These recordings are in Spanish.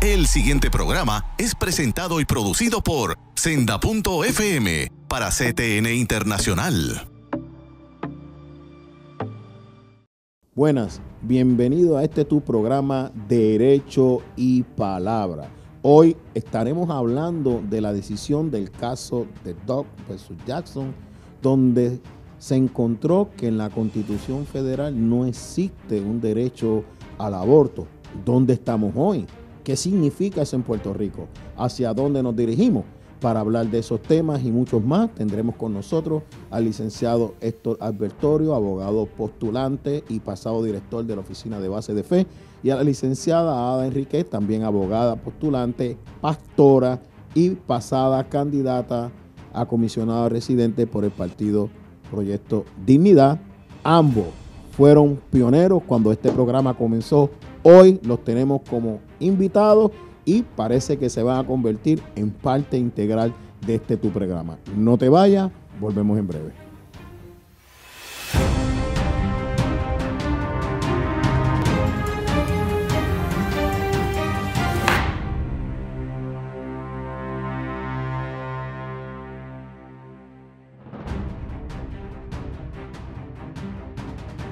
El siguiente programa es presentado y producido por Senda.fm para CTN Internacional. Buenas, bienvenido a tu programa Derecho y Palabra. Hoy estaremos hablando de la decisión del caso de Dobbs versus Jackson, donde se encontró que en la Constitución Federal no existe un derecho al aborto. ¿Dónde estamos hoy? ¿Qué significa eso en Puerto Rico? ¿Hacia dónde nos dirigimos? Para hablar de esos temas y muchos más, tendremos con nosotros al licenciado Héctor Albertorio, abogado postulante y pasado director de la Oficina de Base de Fe, y a la licenciada Ada Enriquez, también abogada postulante, pastora y pasada candidata a comisionada residente por el partido Proyecto Dignidad. Ambos fueron pioneros cuando este programa comenzó. Hoy los tenemos como invitados y parece que se van a convertir en parte integral de tu programa. No te vayas, volvemos en breve.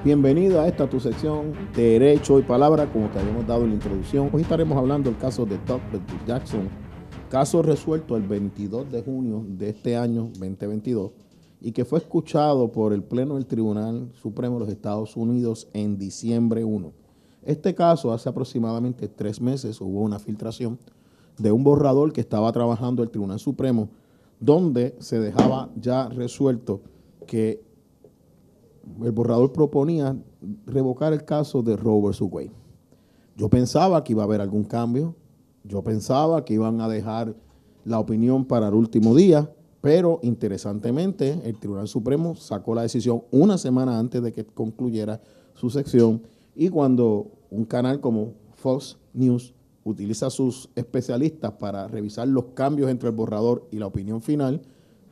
Bienvenido a tu sección Derecho y Palabra, como te habíamos dado en la introducción. Hoy estaremos hablando del caso de Dobbs versus Jackson, caso resuelto el 22 de junio de este año 2022 y que fue escuchado por el Pleno del Tribunal Supremo de los Estados Unidos en diciembre 1. Este caso, hace aproximadamente 3 meses, hubo una filtración de un borrador que estaba trabajando el Tribunal Supremo, donde se dejaba ya resuelto que el borrador proponía revocar el caso de Roe versus Wade. Yo pensaba que iba a haber algún cambio, yo pensaba que iban a dejar la opinión para el último día, pero interesantemente el Tribunal Supremo sacó la decisión una semana antes de que concluyera su sección, y cuando un canal como Fox News utiliza a sus especialistas para revisar los cambios entre el borrador y la opinión final,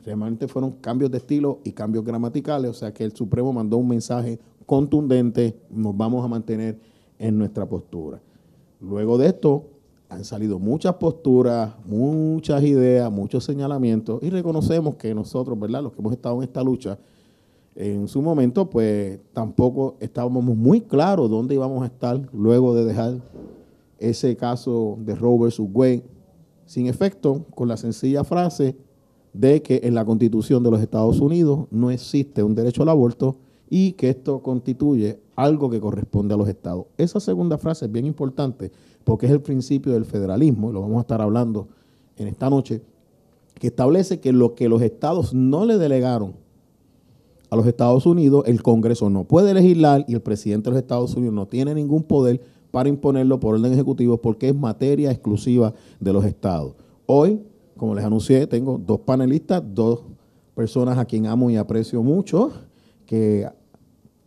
realmente fueron cambios de estilo y cambios gramaticales, o sea que el Supremo mandó un mensaje contundente: nos vamos a mantener en nuestra postura. Luego de esto han salido muchas posturas, muchas ideas, muchos señalamientos, y reconocemos que nosotros, ¿verdad?, los que hemos estado en esta lucha, en su momento, pues tampoco estábamos muy claros dónde íbamos a estar luego de dejar ese caso de Roe versus Wade sin efecto, con la sencilla frase de que en la Constitución de los Estados Unidos no existe un derecho al aborto y que esto constituye algo que corresponde a los estados. Esa segunda frase es bien importante porque es el principio del federalismo, y lo vamos a estar hablando en esta noche, que establece que lo que los estados no le delegaron a los Estados Unidos, el Congreso no puede legislar y el presidente de los Estados Unidos no tiene ningún poder para imponerlo por orden ejecutivo porque es materia exclusiva de los estados. Hoy, como les anuncié, tengo 2 panelistas, 2 personas a quien amo y aprecio mucho, que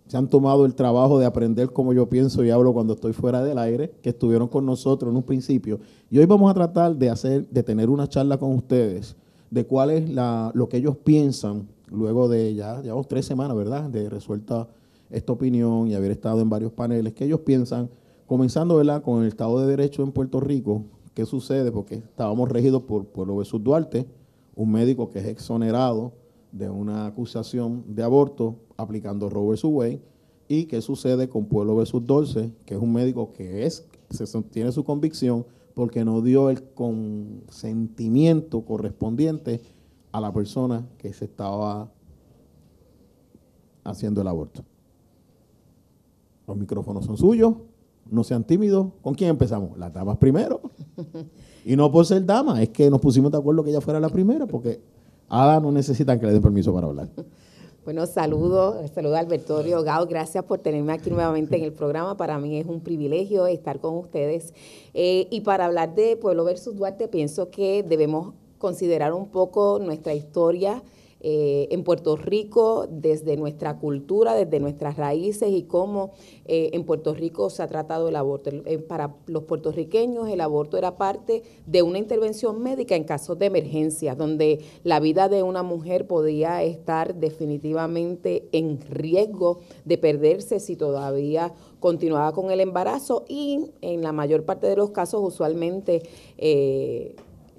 se han tomado el trabajo de aprender cómo yo pienso y hablo cuando estoy fuera del aire, que estuvieron con nosotros en un principio. Y hoy vamos a tratar de tener una charla con ustedes de cuál es lo que ellos piensan luego de ya llevamos 3 semanas, ¿verdad?, de resuelta esta opinión y haber estado en varios paneles. ¿Qué ellos piensan? Comenzando, ¿verdad?, con el Estado de Derecho en Puerto Rico. ¿Qué sucede? Porque estábamos regidos por Pueblo versus Duarte, un médico que es exonerado de una acusación de aborto aplicando Roe versus Wade. ¿Y qué sucede con Pueblo versus Dulce, que es un médico que se sostiene su convicción porque no dio el consentimiento correspondiente a la persona que se estaba haciendo el aborto? Los micrófonos son suyos. No sean tímidos. ¿Con quién empezamos? Las damas primero. Y no por ser dama, es que nos pusimos de acuerdo que ella fuera la primera, porque Ada no necesitan que le den permiso para hablar. Bueno, saludo a Albertorio Gao. Gracias por tenerme aquí nuevamente en el programa. Para mí es un privilegio estar con ustedes. Y para hablar de Pueblo versus Duarte, pienso que debemos considerar un poco nuestra historia en Puerto Rico, desde nuestra cultura, desde nuestras raíces y cómo en Puerto Rico se ha tratado el aborto. Para los puertorriqueños el aborto era parte de una intervención médica en casos de emergencia, donde la vida de una mujer podía estar definitivamente en riesgo de perderse si todavía continuaba con el embarazo y en la mayor parte de los casos usualmente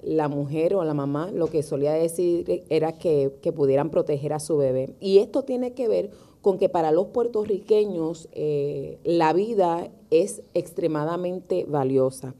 la mujer o la mamá lo que solía decir era que pudieran proteger a su bebé. Y esto tiene que ver con que para los puertorriqueños la vida es extremadamente valiosa.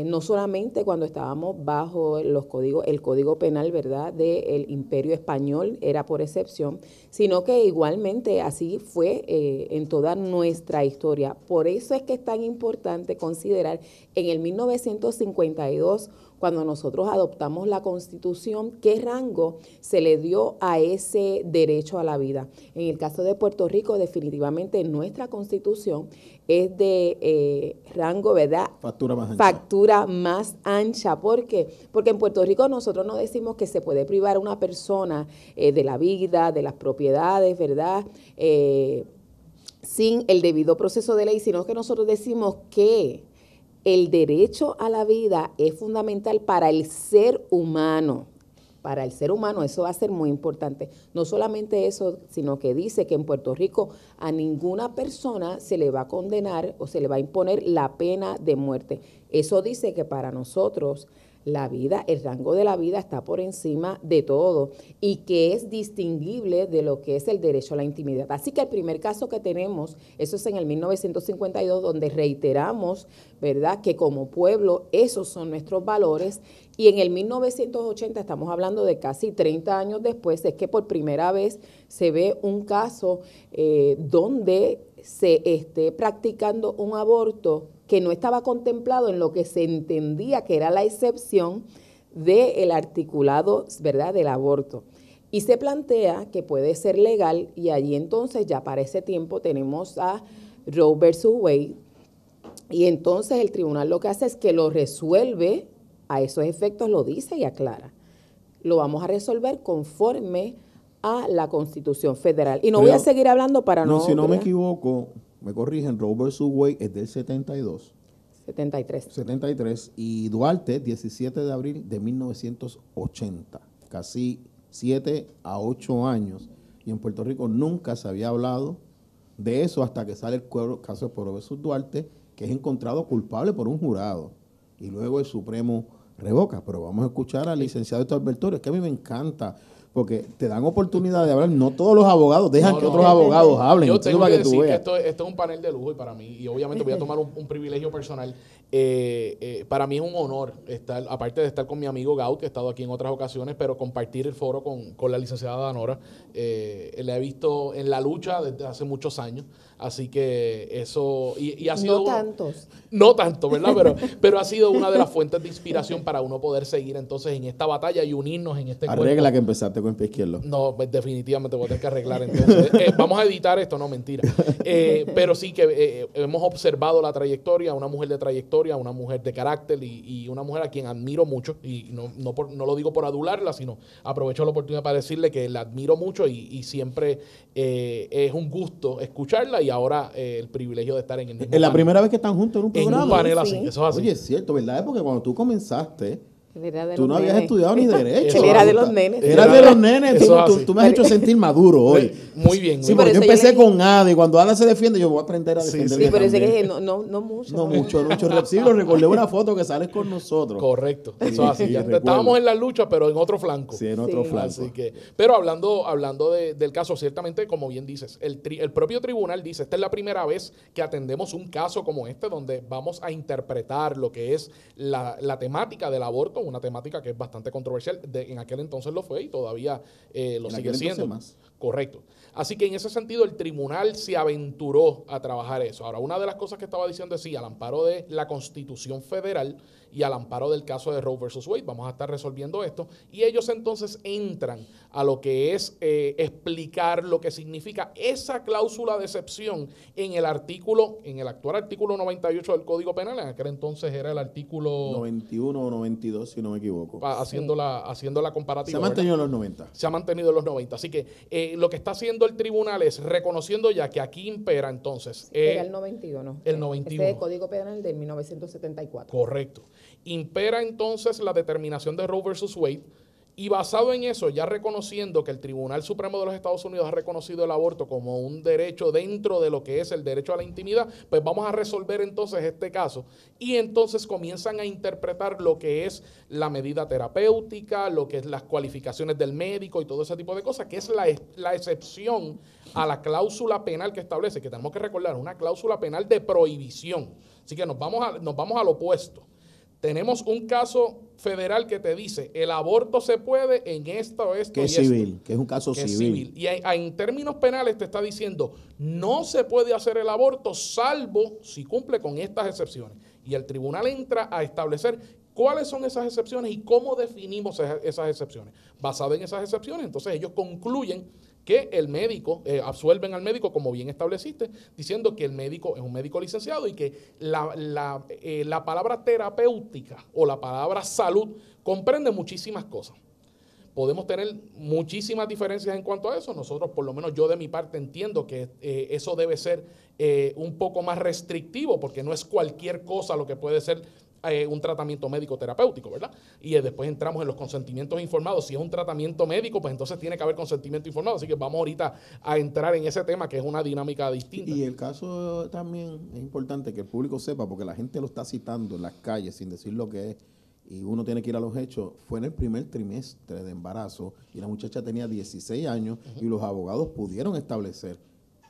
No solamente cuando estábamos bajo el Código Penal, ¿verdad?, del Imperio Español, era por excepción, sino que igualmente así fue en toda nuestra historia. Por eso es que es tan importante considerar en el 1952, cuando nosotros adoptamos la Constitución, qué rango se le dio a ese derecho a la vida. En el caso de Puerto Rico, definitivamente nuestra Constitución es de rango, ¿verdad? Factura más ancha. Factura más ancha. ¿Por qué? Porque en Puerto Rico nosotros no decimos que se puede privar a una persona de la vida, de las propiedades, ¿verdad?, sin el debido proceso de ley, sino que nosotros decimos que el derecho a la vida es fundamental para el ser humano. Para el ser humano eso va a ser muy importante. No solamente eso, sino que dice que en Puerto Rico a ninguna persona se le va a condenar o se le va a imponer la pena de muerte. Eso dice que para nosotros la vida, el rango de la vida está por encima de todo y que es distinguible de lo que es el derecho a la intimidad. Así que el primer caso que tenemos, eso es en el 1952, donde reiteramos, ¿verdad?, que como pueblo esos son nuestros valores. Y en el 1980, estamos hablando de casi 30 años después, es que por primera vez se ve un caso donde se esté practicando un aborto que no estaba contemplado en lo que se entendía que era la excepción del articulado, ¿verdad?, del aborto. Y se plantea que puede ser legal y allí entonces ya para ese tiempo tenemos a Roe versus Wade y entonces el tribunal lo que hace es que lo resuelve, a esos efectos lo dice y aclara. Lo vamos a resolver conforme a la Constitución Federal. Y no voy a seguir hablando para no... Si no me equivoco, me corrigen, Roe versus Wade es del 72. 73. Y Duarte, 17 de abril de 1980. Casi 7 a 8 años. Y en Puerto Rico nunca se había hablado de eso hasta que sale el caso de Roe versus Duarte, que es encontrado culpable por un jurado. Y luego el Supremo revoca. Pero vamos a escuchar al licenciado Héctor Bertorio, es que a mí me encanta, porque te dan oportunidad de hablar. No todos los abogados dejan que otros abogados hablen. Yo tengo que decir que esto es un panel de lujo y para mí, y obviamente voy a tomar un privilegio personal. Para mí es un honor estar, aparte de estar con mi amigo Gaud, que he estado aquí en otras ocasiones, pero compartir el foro con la licenciada Danora. La he visto en la lucha desde hace muchos años, así que eso... Y ha sido no tanto, ¿verdad? Pero ha sido una de las fuentes de inspiración para uno poder seguir entonces en esta batalla y unirnos en este cuento. Arregla que empezaste con el pie izquierdo. No, definitivamente voy a tener que arreglar entonces. Vamos a editar esto, no, mentira. Pero sí que hemos observado la trayectoria, una mujer de trayectoria, una mujer de carácter y una mujer a quien admiro mucho. Y no lo digo por adularla, sino aprovecho la oportunidad para decirle que la admiro mucho y siempre es un gusto escucharla y ahora el privilegio de estar en el mismo panel. La primera vez que están juntos en un programa. En un panel así, sí. Eso es así. Oye, es cierto, ¿verdad? Es porque cuando tú comenzaste... Tú no habías estudiado ni derecho. Él era de los nenes. Era de los nenes. Tú me has hecho sentir maduro hoy. Muy bien. Sí, porque yo empecé con Ada y cuando Ada se defiende, yo voy a aprender a defenderme. Sí, pero ese que no mucho. No mucho. Sí, lo recordé una foto que sales con nosotros. Correcto. Eso es así. Estábamos en la lucha, pero en otro flanco. Sí, en otro flanco. Así que, pero hablando del caso, ciertamente, como bien dices, el propio tribunal dice, esta es la primera vez que atendemos un caso como este, donde vamos a interpretar lo que es la temática del aborto, una temática que es bastante controversial, en aquel entonces lo fue y todavía lo sigue siendo. Más. Correcto. Así que en ese sentido el tribunal se aventuró a trabajar eso. Ahora, una de las cosas que estaba diciendo es sí, al amparo de la Constitución Federal y al amparo del caso de Roe versus Wade, vamos a estar resolviendo esto, y ellos entonces entran a lo que es explicar lo que significa esa cláusula de excepción en el actual artículo 98 del Código Penal, en aquel entonces era el artículo 91 o 92, si no me equivoco. Haciendo la comparativa. Se ha mantenido en los 90. Se ha mantenido en los 90. Así que lo que está haciendo el tribunal es reconociendo ya que aquí impera entonces... Era el 91. El 91. Ese es el Código Penal del 1974. Correcto. Impera entonces la determinación de Roe versus Wade Y basado en eso, ya reconociendo que el Tribunal Supremo de los Estados Unidos ha reconocido el aborto como un derecho dentro de lo que es el derecho a la intimidad, pues vamos a resolver entonces este caso. Y entonces comienzan a interpretar lo que es la medida terapéutica, lo que es las cualificaciones del médico y todo ese tipo de cosas, que es la excepción a la cláusula penal que establece, que tenemos que recordar, una cláusula penal de prohibición. Así que nos vamos al opuesto. Tenemos un caso federal que te dice, el aborto se puede en esto, esto que y es esto. civil, que es un caso civil. Y en términos penales te está diciendo, no se puede hacer el aborto salvo si cumple con estas excepciones. Y el tribunal entra a establecer cuáles son esas excepciones y cómo definimos esas excepciones. Basado en esas excepciones, entonces ellos concluyen que el médico, absuelven al médico, como bien estableciste, diciendo que el médico es un médico licenciado y que la palabra terapéutica o la palabra salud comprende muchísimas cosas. Podemos tener muchísimas diferencias en cuanto a eso. Nosotros, por lo menos yo de mi parte, entiendo que eso debe ser un poco más restrictivo, porque no es cualquier cosa lo que puede ser un tratamiento médico terapéutico, ¿verdad? Y después entramos en los consentimientos informados. Si es un tratamiento médico, pues entonces tiene que haber consentimiento informado. Así que vamos ahorita a entrar en ese tema, que es una dinámica distinta. Y el caso también es importante que el público sepa, porque la gente lo está citando en las calles sin decir lo que es, y uno tiene que ir a los hechos. Fue en el primer trimestre de embarazo y la muchacha tenía 16 años y los abogados pudieron establecer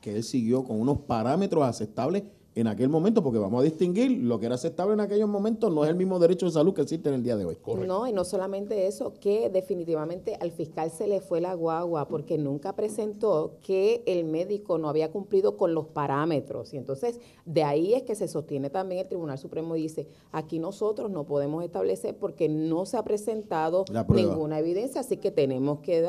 que él siguió con unos parámetros aceptables en aquel momento, porque vamos a distinguir, lo que era aceptable en aquellos momentos no es el mismo derecho de salud que existe en el día de hoy. Correcto. No, y no solamente eso, que definitivamente al fiscal se le fue la guagua porque nunca presentó que el médico no había cumplido con los parámetros. Y entonces, de ahí es que se sostiene también el Tribunal Supremo y dice, aquí nosotros no podemos establecer porque no se ha presentado ninguna evidencia, así que tenemos que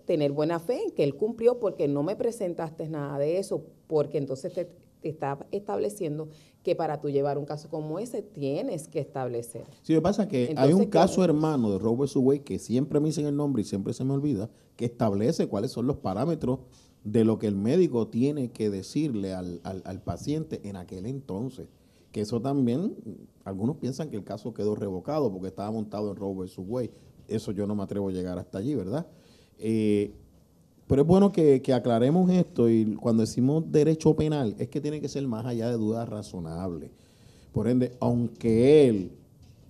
tener buena fe en que él cumplió porque no me presentaste nada de eso, porque entonces te está estableciendo que para tú llevar un caso como ese tienes que establecer. Sí, lo que pasa es que entonces, hay un caso hermano de Roe vs. Wade que siempre me dicen el nombre y siempre se me olvida, que establece cuáles son los parámetros de lo que el médico tiene que decirle al paciente en aquel entonces. Que eso también, algunos piensan que el caso quedó revocado porque estaba montado en Roe vs. Wade. Eso yo no me atrevo a llegar hasta allí, ¿verdad? Pero es bueno que aclaremos esto, y cuando decimos derecho penal es que tiene que ser más allá de dudas razonables. Por ende, aunque él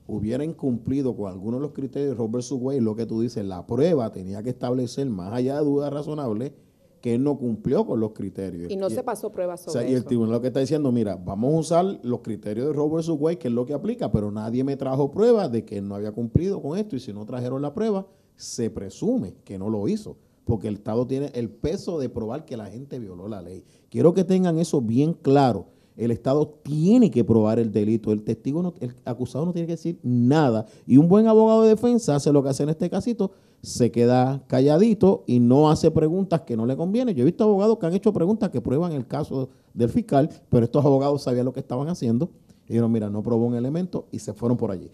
hubiera incumplido con algunos de los criterios de Roe vs. Wade, lo que tú dices, la prueba tenía que establecer más allá de dudas razonables que él no cumplió con los criterios. Y no se pasó prueba sobre eso. Y el tribunal lo que está diciendo, mira, vamos a usar los criterios de Roe vs. Wade, que es lo que aplica, pero nadie me trajo prueba de que él no había cumplido con esto, y si no trajeron la prueba, se presume que no lo hizo, porque el Estado tiene el peso de probar que la gente violó la ley. Quiero que tengan eso bien claro. El Estado tiene que probar el delito. El testigo, el acusado no tiene que decir nada. Y un buen abogado de defensa hace lo que hace en este casito, se queda calladito y no hace preguntas que no le convienen. Yo he visto abogados que han hecho preguntas que prueban el caso del fiscal, pero estos abogados sabían lo que estaban haciendo y dijeron, mira, no probó un elemento, y se fueron por allí.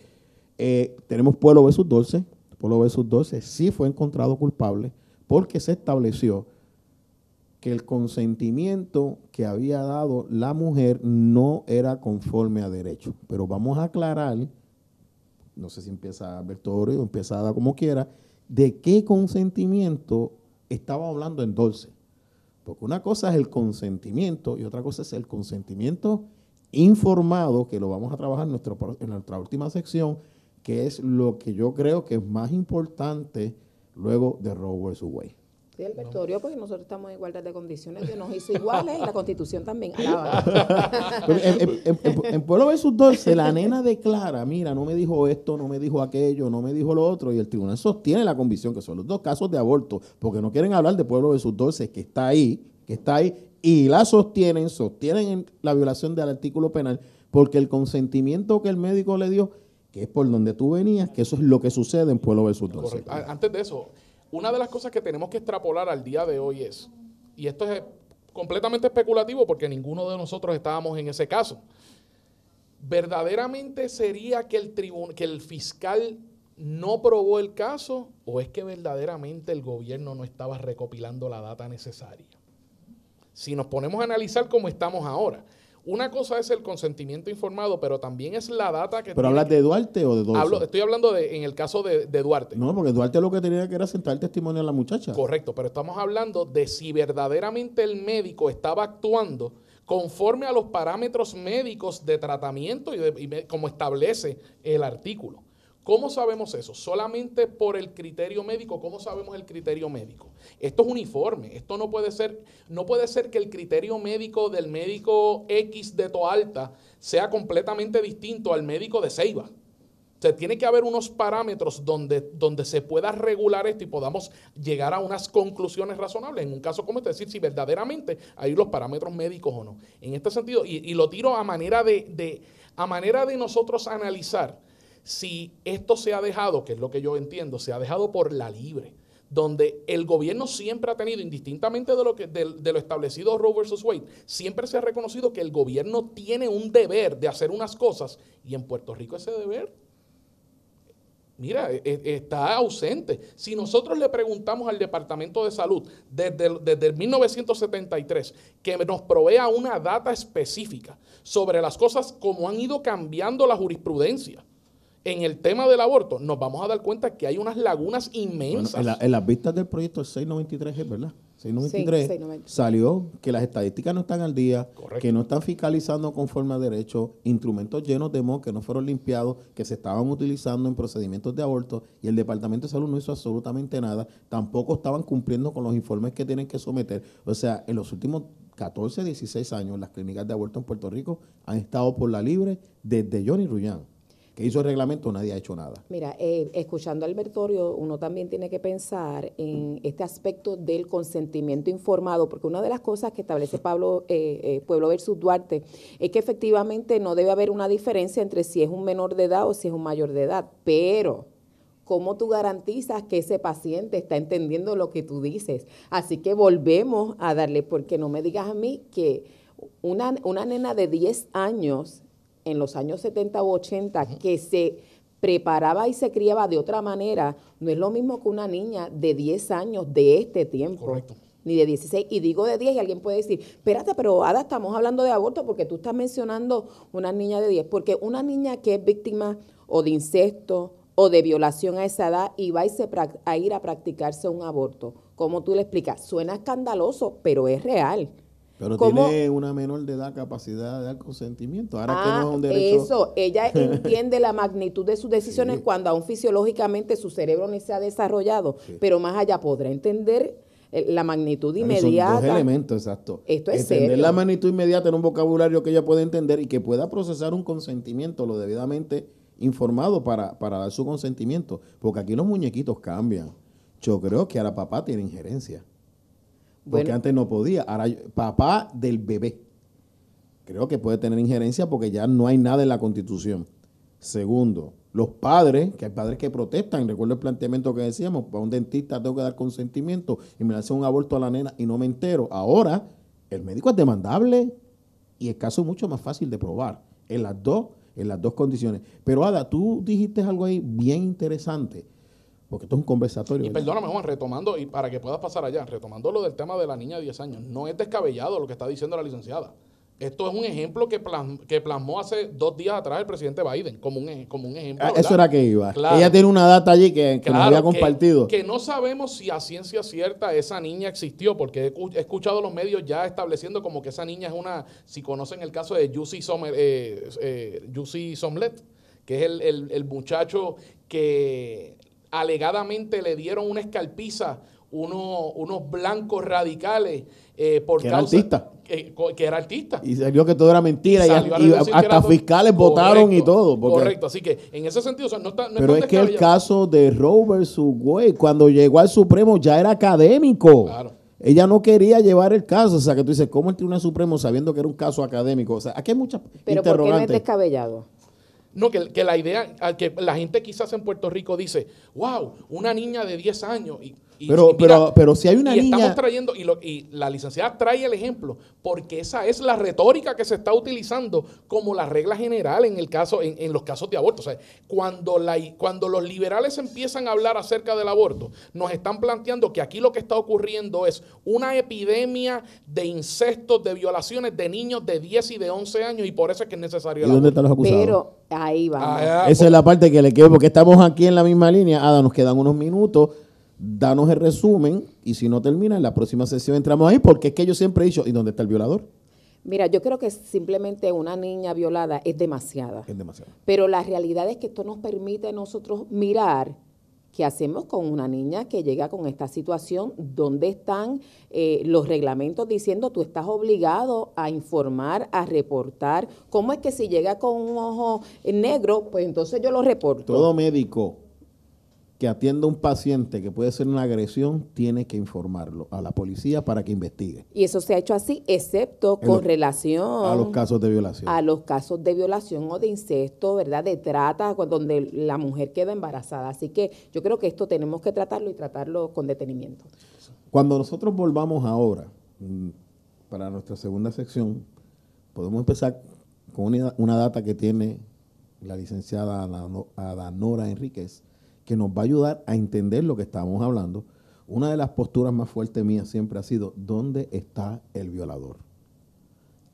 Tenemos Pueblo vs. Dulce. Pueblo vs. Dulce sí fue encontrado culpable porque se estableció que el consentimiento que había dado la mujer no era conforme a derecho. Pero vamos a aclarar, no sé si empieza Alberto Oro o empieza Ada como quiera, de qué consentimiento estaba hablando en Dulce. Porque una cosa es el consentimiento y otra cosa es el consentimiento informado, que lo vamos a trabajar en nuestra última sección, que es lo que yo creo que es más importante luego de Roe vs. Wade. Sí, Alberto Oro, porque nosotros estamos en igualdad de condiciones, Dios nos hizo iguales y la Constitución también. En Pueblo vs. Dulce, la nena declara, mira, no me dijo esto, no me dijo aquello, no me dijo lo otro, y el tribunal sostiene la convicción que son los dos casos de aborto, porque no quieren hablar de Pueblo vs. Dulce, que está ahí, y la sostienen la violación del artículo penal, porque el consentimiento que el médico le dio, que es por donde tú venías, que eso es lo que sucede en Pueblo vs. Dulce. Correcto. Antes de eso, una de las cosas que tenemos que extrapolar al día de hoy es, y esto es completamente especulativo porque ninguno de nosotros estábamos en ese caso, ¿verdaderamente sería que el fiscal no probó el caso, o es que verdaderamente el gobierno no estaba recopilando la data necesaria? Si nos ponemos a analizar cómo estamos ahora, Una cosa es el consentimiento informado, pero también es la data que... ¿Pero hablas de Duarte o de Dolce? Estoy hablando en el caso de Duarte. No, porque Duarte lo que tenía que era sentar el testimonio a la muchacha. Correcto, pero estamos hablando de si verdaderamente el médico estaba actuando conforme a los parámetros médicos de tratamiento como establece el artículo. ¿Cómo sabemos eso? Solamente por el criterio médico. ¿Cómo sabemos el criterio médico? Esto es uniforme. Esto no puede ser que el criterio médico del médico X de Toalta sea completamente distinto al médico de Ceiba. O sea, tiene que haber unos parámetros donde se pueda regular esto y podamos llegar a unas conclusiones razonables. En un caso como este, decir si verdaderamente hay los parámetros médicos o no. En este sentido, y lo tiro a manera de nosotros analizar si esto se ha dejado, que es lo que yo entiendo, se ha dejado por la libre, donde el gobierno siempre ha tenido, indistintamente de lo establecido Roe versus Wade, siempre se ha reconocido que el gobierno tiene un deber de hacer unas cosas, y en Puerto Rico ese deber, mira, está ausente. Si nosotros le preguntamos al Departamento de Salud desde el 1973 que nos provea una data específica sobre las cosas como han ido cambiando la jurisprudencia en el tema del aborto, nos vamos a dar cuenta que hay unas lagunas inmensas. Bueno, en las vistas del proyecto 693, ¿es verdad? 693, sí, 693 salió que las estadísticas no están al día, Correcto. que no están fiscalizando conforme a derecho, instrumentos llenos de moho que no fueron limpiados, que se estaban utilizando en procedimientos de aborto, y el Departamento de Salud no hizo absolutamente nada, tampoco estaban cumpliendo con los informes que tienen que someter. O sea, en los últimos 14, 16 años, las clínicas de aborto en Puerto Rico han estado por la libre desde Johnny Rullán, que hizo el reglamento, nadie ha hecho nada. Mira, escuchando a Albertorio, uno también tiene que pensar en este aspecto del consentimiento informado, porque una de las cosas que establece Pueblo versus Duarte es que efectivamente no debe haber una diferencia entre si es un menor de edad o si es un mayor de edad, pero ¿cómo tú garantizas que ese paciente está entendiendo lo que tú dices? Así que volvemos a darle, porque no me digas a mí que una nena de 10 años en los años 70 u 80, que se preparaba y se criaba de otra manera, no es lo mismo que una niña de 10 años de este tiempo. Correcto. Ni de 16, y digo de 10, y alguien puede decir, espérate, pero Ada, estamos hablando de aborto porque tú estás mencionando una niña de 10, porque una niña que es víctima o de incesto o de violación a esa edad y va a ir a practicarse un aborto, ¿cómo tú le explicas? Suena escandaloso, pero es real. Pero ¿Cómo? tiene una menor de edad capacidad de dar consentimiento. Ahora que no es un derecho. Eso, ella entiende la magnitud de sus decisiones Sí. cuando aún fisiológicamente su cerebro ni se ha desarrollado, Sí. pero más allá podrá entender la magnitud Son inmediata. dos elementos, exacto. Esto es Entender serio. la magnitud inmediata en un vocabulario que ella puede entender y que pueda procesar un consentimiento lo debidamente informado para dar su consentimiento. Porque aquí los muñequitos cambian. Yo creo que ahora papá tiene injerencia. Porque Bueno. antes no podía. Ahora papá del bebé. Creo que puede tener injerencia porque ya no hay nada en la Constitución. Segundo, los padres, que hay padres que protestan, recuerdo el planteamiento que decíamos, para un dentista tengo que dar consentimiento y me hace un aborto a la nena y no me entero. Ahora, el médico es demandable y el caso es mucho más fácil de probar en las dos condiciones. Pero Ada, tú dijiste algo ahí bien interesante, porque esto es un conversatorio. Y ¿verdad? perdóname, Juan, retomando, y para que puedas pasar allá, retomando lo del tema de la niña de 10 años, no es descabellado lo que está diciendo la licenciada. Esto es un ejemplo que plasmó hace 2 días atrás el presidente Biden, como un ejemplo. Ah, ¿verdad? eso era que iba. Claro. Ella tiene una data allí que nos Claro, había compartido. Que no sabemos si a ciencia cierta esa niña existió, porque he escuchado los medios ya estableciendo como que esa niña es una, si conocen el caso de Jussie Smollett, que es el muchacho que alegadamente le dieron una escalpiza unos blancos radicales por Que causa... era artista. Que era artista. Y salió que todo era mentira y Salió a y relucir que era hasta todo- fiscales votaron y Correcto, todo. Porque, correcto, así que en ese sentido, o sea, no está, no pero tan es que el descabellado. caso de Roe versus Wade, cuando llegó al Supremo ya era académico. Claro. Ella no quería llevar el caso. O sea, que tú dices, ¿cómo el Tribunal Supremo sabiendo que era un caso académico? O sea, aquí hay muchas Pero ¿por qué no es interrogantes. descabellado? No, que la idea, que la gente quizás en Puerto Rico dice, wow, una niña de 10 años. Pero si hay una niña... Estamos trayendo, y la licenciada trae el ejemplo, porque esa es la retórica que se está utilizando como la regla general en los casos de aborto. O sea, cuando los liberales empiezan a hablar acerca del aborto, nos están planteando que aquí lo que está ocurriendo es una epidemia de incestos, de violaciones de niños de 10 y de 11 años, y por eso es que es necesario el ¿Y dónde aborto. están los acusados? Pero ahí vamos. Esa es la parte que le quedo, porque estamos aquí en la misma línea. Ada, nos quedan unos minutos. Danos el resumen y si no termina, en la próxima sesión entramos ahí, porque es que yo siempre he dicho, ¿y dónde está el violador? Mira, yo creo que simplemente una niña violada es demasiada. Es demasiado. Pero la realidad es que esto nos permite a nosotros mirar qué hacemos con una niña que llega con esta situación, dónde están los reglamentos diciendo tú estás obligado a informar, a reportar. ¿Cómo es que si llega con un ojo negro, pues entonces yo lo reporto? Todo médico que atienda a un paciente que puede ser una agresión tiene que informarlo a la policía para que investigue. Y eso se ha hecho así, excepto con relación a los casos de violación. A los casos de violación o de incesto, ¿verdad? De trata, donde la mujer queda embarazada. Así que yo creo que esto tenemos que tratarlo y tratarlo con detenimiento. Cuando nosotros volvamos ahora, para nuestra segunda sección, podemos empezar con una data que tiene la licenciada Adanora Enríquez, que nos va a ayudar a entender lo que estábamos hablando. Una de las posturas más fuertes mías siempre ha sido, ¿dónde está el violador?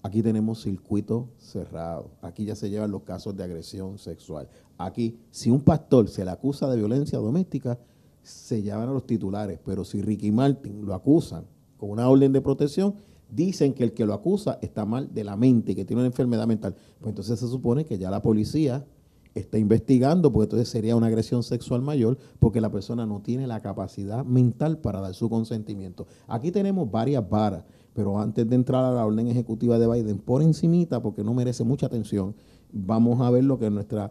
Aquí tenemos circuito cerrado. Aquí ya se llevan los casos de agresión sexual. Aquí, si un pastor se le acusa de violencia doméstica, se llevan a los titulares. Pero si Ricky Martin lo acusan con una orden de protección, dicen que el que lo acusa está mal de la mente, que tiene una enfermedad mental. Pues entonces se supone que ya la policía está investigando, porque entonces sería una agresión sexual mayor, porque la persona no tiene la capacidad mental para dar su consentimiento. Aquí tenemos varias varas, pero antes de entrar a la orden ejecutiva de Biden, por encimita, porque no merece mucha atención, vamos a ver lo que nuestra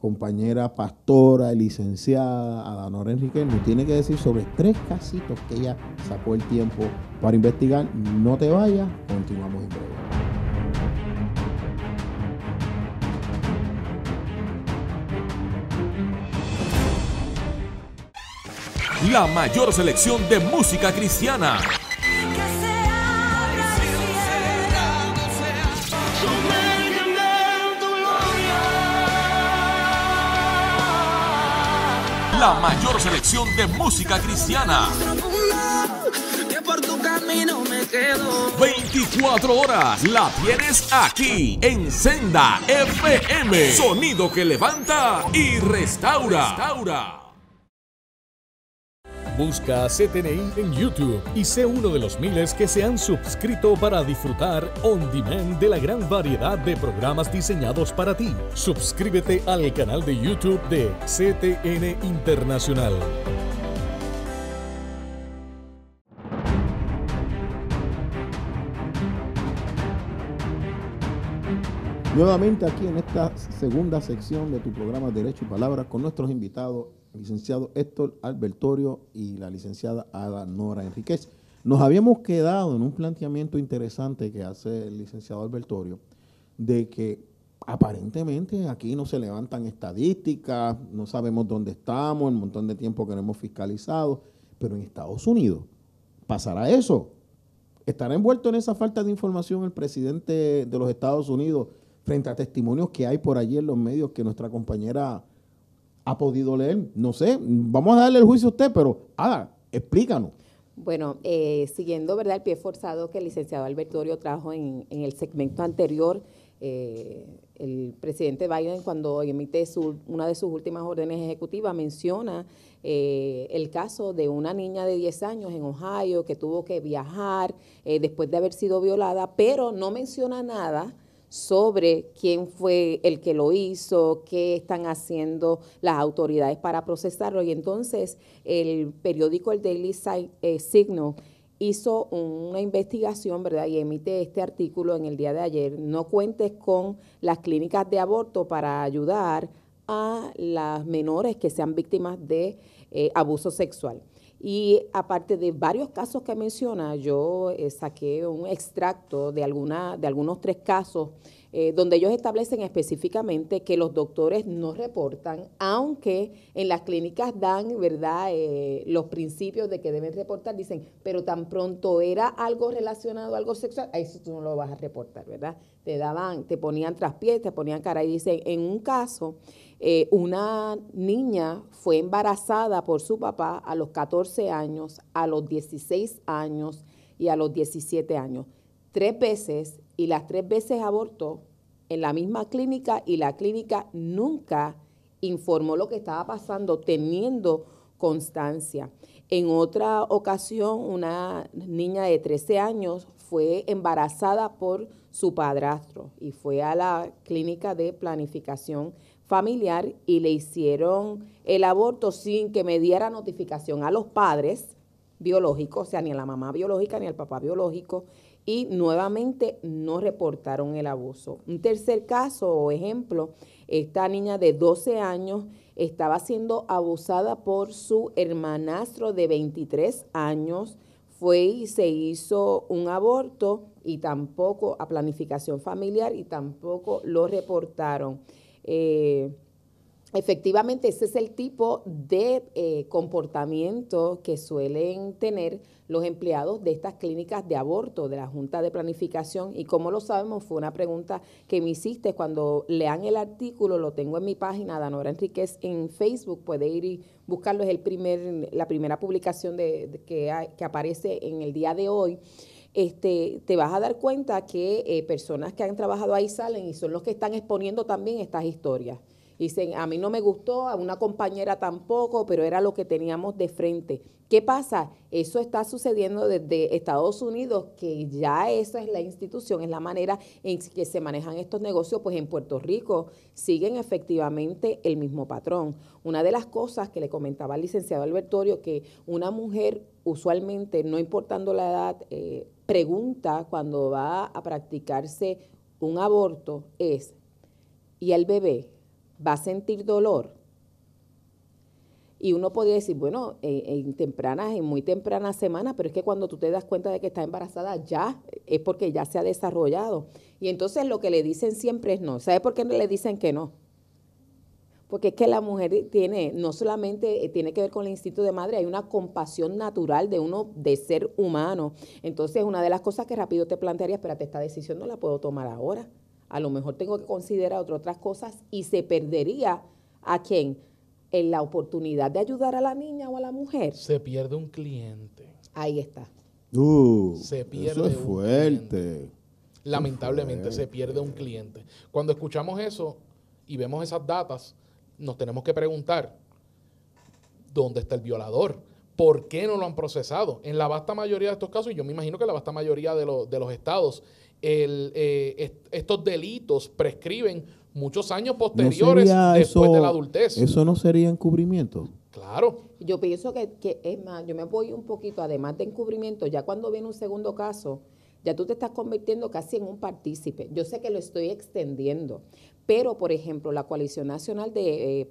compañera pastora, licenciada Adanora Enríquez nos tiene que decir sobre 3 casitos que ella sacó el tiempo para investigar. No te vayas, continuamos en breve. La mayor selección de música cristiana. La mayor selección de música cristiana. 24 horas la tienes aquí en Senda FM. Sonido que levanta y restaura. Busca CTNI en YouTube y sé uno de los miles que se han suscrito para disfrutar on demand de la gran variedad de programas diseñados para ti. Suscríbete al canal de YouTube de CTN Internacional. Nuevamente aquí en esta segunda sección de tu programa Derecho y Palabra con nuestros invitados, el licenciado Héctor Albertorio y la licenciada Adanora Enríquez. Nos habíamos quedado en un planteamiento interesante que hace el licenciado Albertorio de que aparentemente aquí no se levantan estadísticas, no sabemos dónde estamos, el montón de tiempo que no hemos fiscalizado, pero en Estados Unidos pasará eso. ¿Estará envuelto en esa falta de información el presidente de los Estados Unidos frente a testimonios que hay por allí en los medios que nuestra compañera ha podido leer? No sé, vamos a darle el juicio a usted, pero explícanos. Bueno, siguiendo, ¿verdad?, el pie forzado que el licenciado Albertorio trajo en el segmento anterior, el presidente Biden, cuando emite una de sus últimas órdenes ejecutivas, menciona el caso de una niña de 10 años en Ohio que tuvo que viajar después de haber sido violada, pero no menciona nada sobre quién fue el que lo hizo, qué están haciendo las autoridades para procesarlo. Y entonces el periódico El Daily Signal hizo una investigación, ¿verdad?, y emite este artículo en el día de ayer: no cuentes con las clínicas de aborto para ayudar a las menores que sean víctimas de abuso sexual. Y aparte de varios casos que menciona, yo saqué un extracto de algunos 3 casos donde ellos establecen específicamente que los doctores no reportan, aunque en las clínicas dan, ¿verdad?, los principios de que deben reportar, dicen, pero tan pronto era algo relacionado a algo sexual, a eso tú no lo vas a reportar, ¿verdad? Te ponían traspiés, te ponían cara, y dicen, en un caso, una niña fue embarazada por su papá a los 14 años, a los 16 años y a los 17 años. 3 veces, y las 3 veces abortó en la misma clínica, y la clínica nunca informó lo que estaba pasando, teniendo constancia. En otra ocasión, una niña de 13 años fue embarazada por su padrastro y fue a la clínica de planificación familiar y le hicieron el aborto sin que me diera notificación a los padres biológicos, o sea, ni a la mamá biológica ni al papá biológico, y nuevamente no reportaron el abuso. Un tercer caso o ejemplo, esta niña de 12 años estaba siendo abusada por su hermanastro de 23 años, fue y se hizo un aborto y tampoco a planificación familiar y tampoco lo reportaron. Efectivamente, ese es el tipo de comportamiento que suelen tener los empleados de estas clínicas de aborto, de la Junta de Planificación. Y como lo sabemos, fue una pregunta que me hiciste. Cuando lean el artículo, lo tengo en mi página, Danora Enríquez, en Facebook. Puede ir y buscarlo, es la primera publicación que aparece en el día de hoy. Te vas a dar cuenta que personas que han trabajado ahí salen y son los que están exponiendo también estas historias. Dicen, a mí no me gustó, a una compañera tampoco, pero era lo que teníamos de frente. ¿Qué pasa? Eso está sucediendo desde Estados Unidos, que ya esa es la institución, es la manera en que se manejan estos negocios, pues en Puerto Rico siguen efectivamente el mismo patrón. Una de las cosas que le comentaba al licenciado Albertorio, que una mujer usualmente, no importando la edad, pregunta cuando va a practicarse un aborto es, ¿y el bebé va a sentir dolor? Y uno podría decir, bueno, en muy temprana semana, pero es que cuando tú te das cuenta de que está embarazada ya es porque ya se ha desarrollado. Y entonces lo que le dicen siempre es no. ¿Sabe por qué le dicen que no? Porque es que la mujer no solamente tiene que ver con el instinto de madre, hay una compasión natural de uno de ser humano. Entonces, una de las cosas que rápido te plantearía, espérate, esta decisión no la puedo tomar ahora. A lo mejor tengo que considerar otras cosas y se perdería ¿a quién? En la oportunidad de ayudar a la niña o a la mujer. Se pierde un cliente. Ahí está. Se pierde eso es fuerte. Cliente. Lamentablemente se pierde un cliente. Cuando escuchamos eso y vemos esas datas, nos tenemos que preguntar, ¿dónde está el violador? ¿Por qué no lo han procesado? En la vasta mayoría de estos casos, y yo me imagino que la vasta mayoría de los estados, estos delitos prescriben muchos años posteriores después de la adultez. ¿Eso no sería encubrimiento? Claro. Yo pienso que es más, yo me voy un poquito, además de encubrimiento, ya cuando viene un segundo caso, ya tú te estás convirtiendo casi en un partícipe. Yo sé que lo estoy extendiendo, pero, por ejemplo, la Coalición Nacional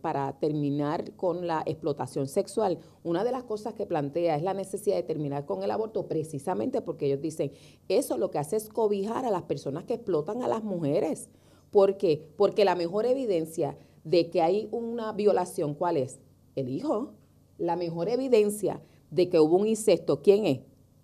para terminar con la explotación sexual, una de las cosas que plantea es la necesidad de terminar con el aborto, precisamente porque ellos dicen, eso lo que hace es cobijar a las personas que explotan a las mujeres. ¿Por qué? Porque la mejor evidencia de que hay una violación, ¿cuál es? El hijo. La mejor evidencia de que hubo un incesto, ¿quién es?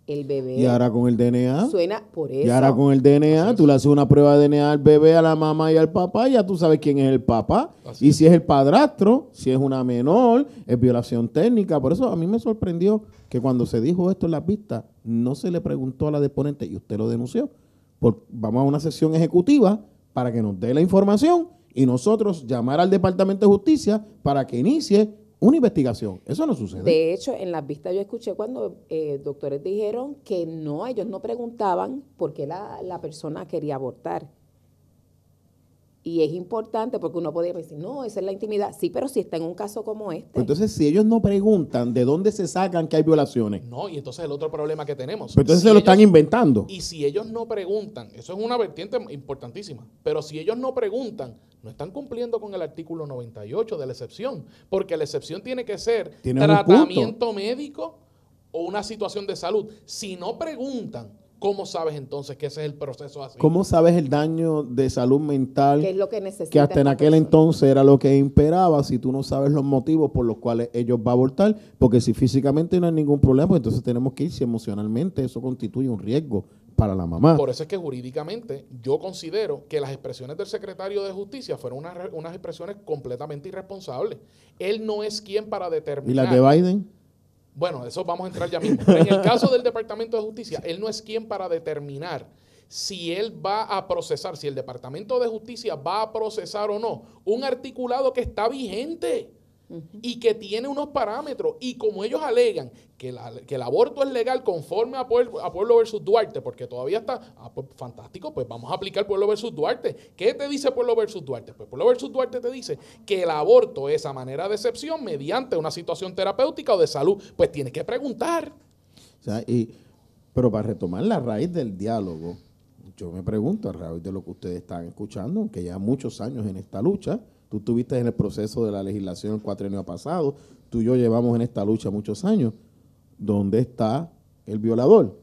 El bebé. Y ahora con el DNA. Suena por eso. Y ahora con el DNA, tú le haces una prueba de DNA al bebé, a la mamá y al papá, y ya tú sabes quién es el papá. Y si es el padrastro, si es una menor, es violación técnica. Por eso a mí me sorprendió que cuando se dijo esto en la pista, no se le preguntó a la deponente, y usted lo denunció. Vamos a una sesión ejecutiva para que nos dé la información y nosotros llamar al Departamento de Justicia para que inicie una investigación. Eso no sucede. De hecho, en las vistas yo escuché cuando doctores dijeron que no, ellos no preguntaban por qué la persona quería abortar. Y es importante porque uno podría decir, no, esa es la intimidad. Sí, pero si está en un caso como este. Pues entonces, si ellos no preguntan, ¿de dónde se sacan que hay violaciones? No, y entonces el otro problema que tenemos. Pues entonces se lo están inventando. Y si ellos no preguntan, eso es una vertiente importantísima, pero si ellos no preguntan, no están cumpliendo con el artículo 98 de la excepción, porque la excepción tiene que ser tratamiento médico o una situación de salud. Si no preguntan, ¿Cómo sabes entonces que ese es el proceso así? ¿Cómo sabes el daño de salud mental ¿Qué es lo que necesita que hasta en esta aquel persona? entonces era lo que imperaba si tú no sabes los motivos por los cuales ellos van a abortar? Porque si físicamente no hay ningún problema, pues entonces tenemos que ir si emocionalmente eso constituye un riesgo para la mamá. Por eso es que jurídicamente yo considero que las expresiones del secretario de Justicia fueron unas expresiones completamente irresponsables. Él no es quien para ¿Y determinar... las de Biden? Bueno, eso vamos a entrar ya mismo. Pero en el caso del Departamento de Justicia, él no es quien para determinar si él va a procesar, si el Departamento de Justicia va a procesar o no un articulado que está vigente y que tiene unos parámetros. Y como ellos alegan que el aborto es legal conforme a Pueblo versus Duarte, porque todavía está, pues fantástico, pues vamos a aplicar Pueblo versus Duarte. ¿Qué te dice Pueblo versus Duarte? Pues Pueblo versus Duarte te dice que el aborto es a manera de excepción mediante una situación terapéutica o de salud. Pues tienes que preguntar. O sea, pero para retomar la raíz del diálogo, yo me pregunto, a raíz de lo que ustedes están escuchando, aunque ya muchos años en esta lucha, tú estuviste en el proceso de la legislación el cuatrienio pasado, tú y yo llevamos en esta lucha muchos años. ¿Dónde está el violador?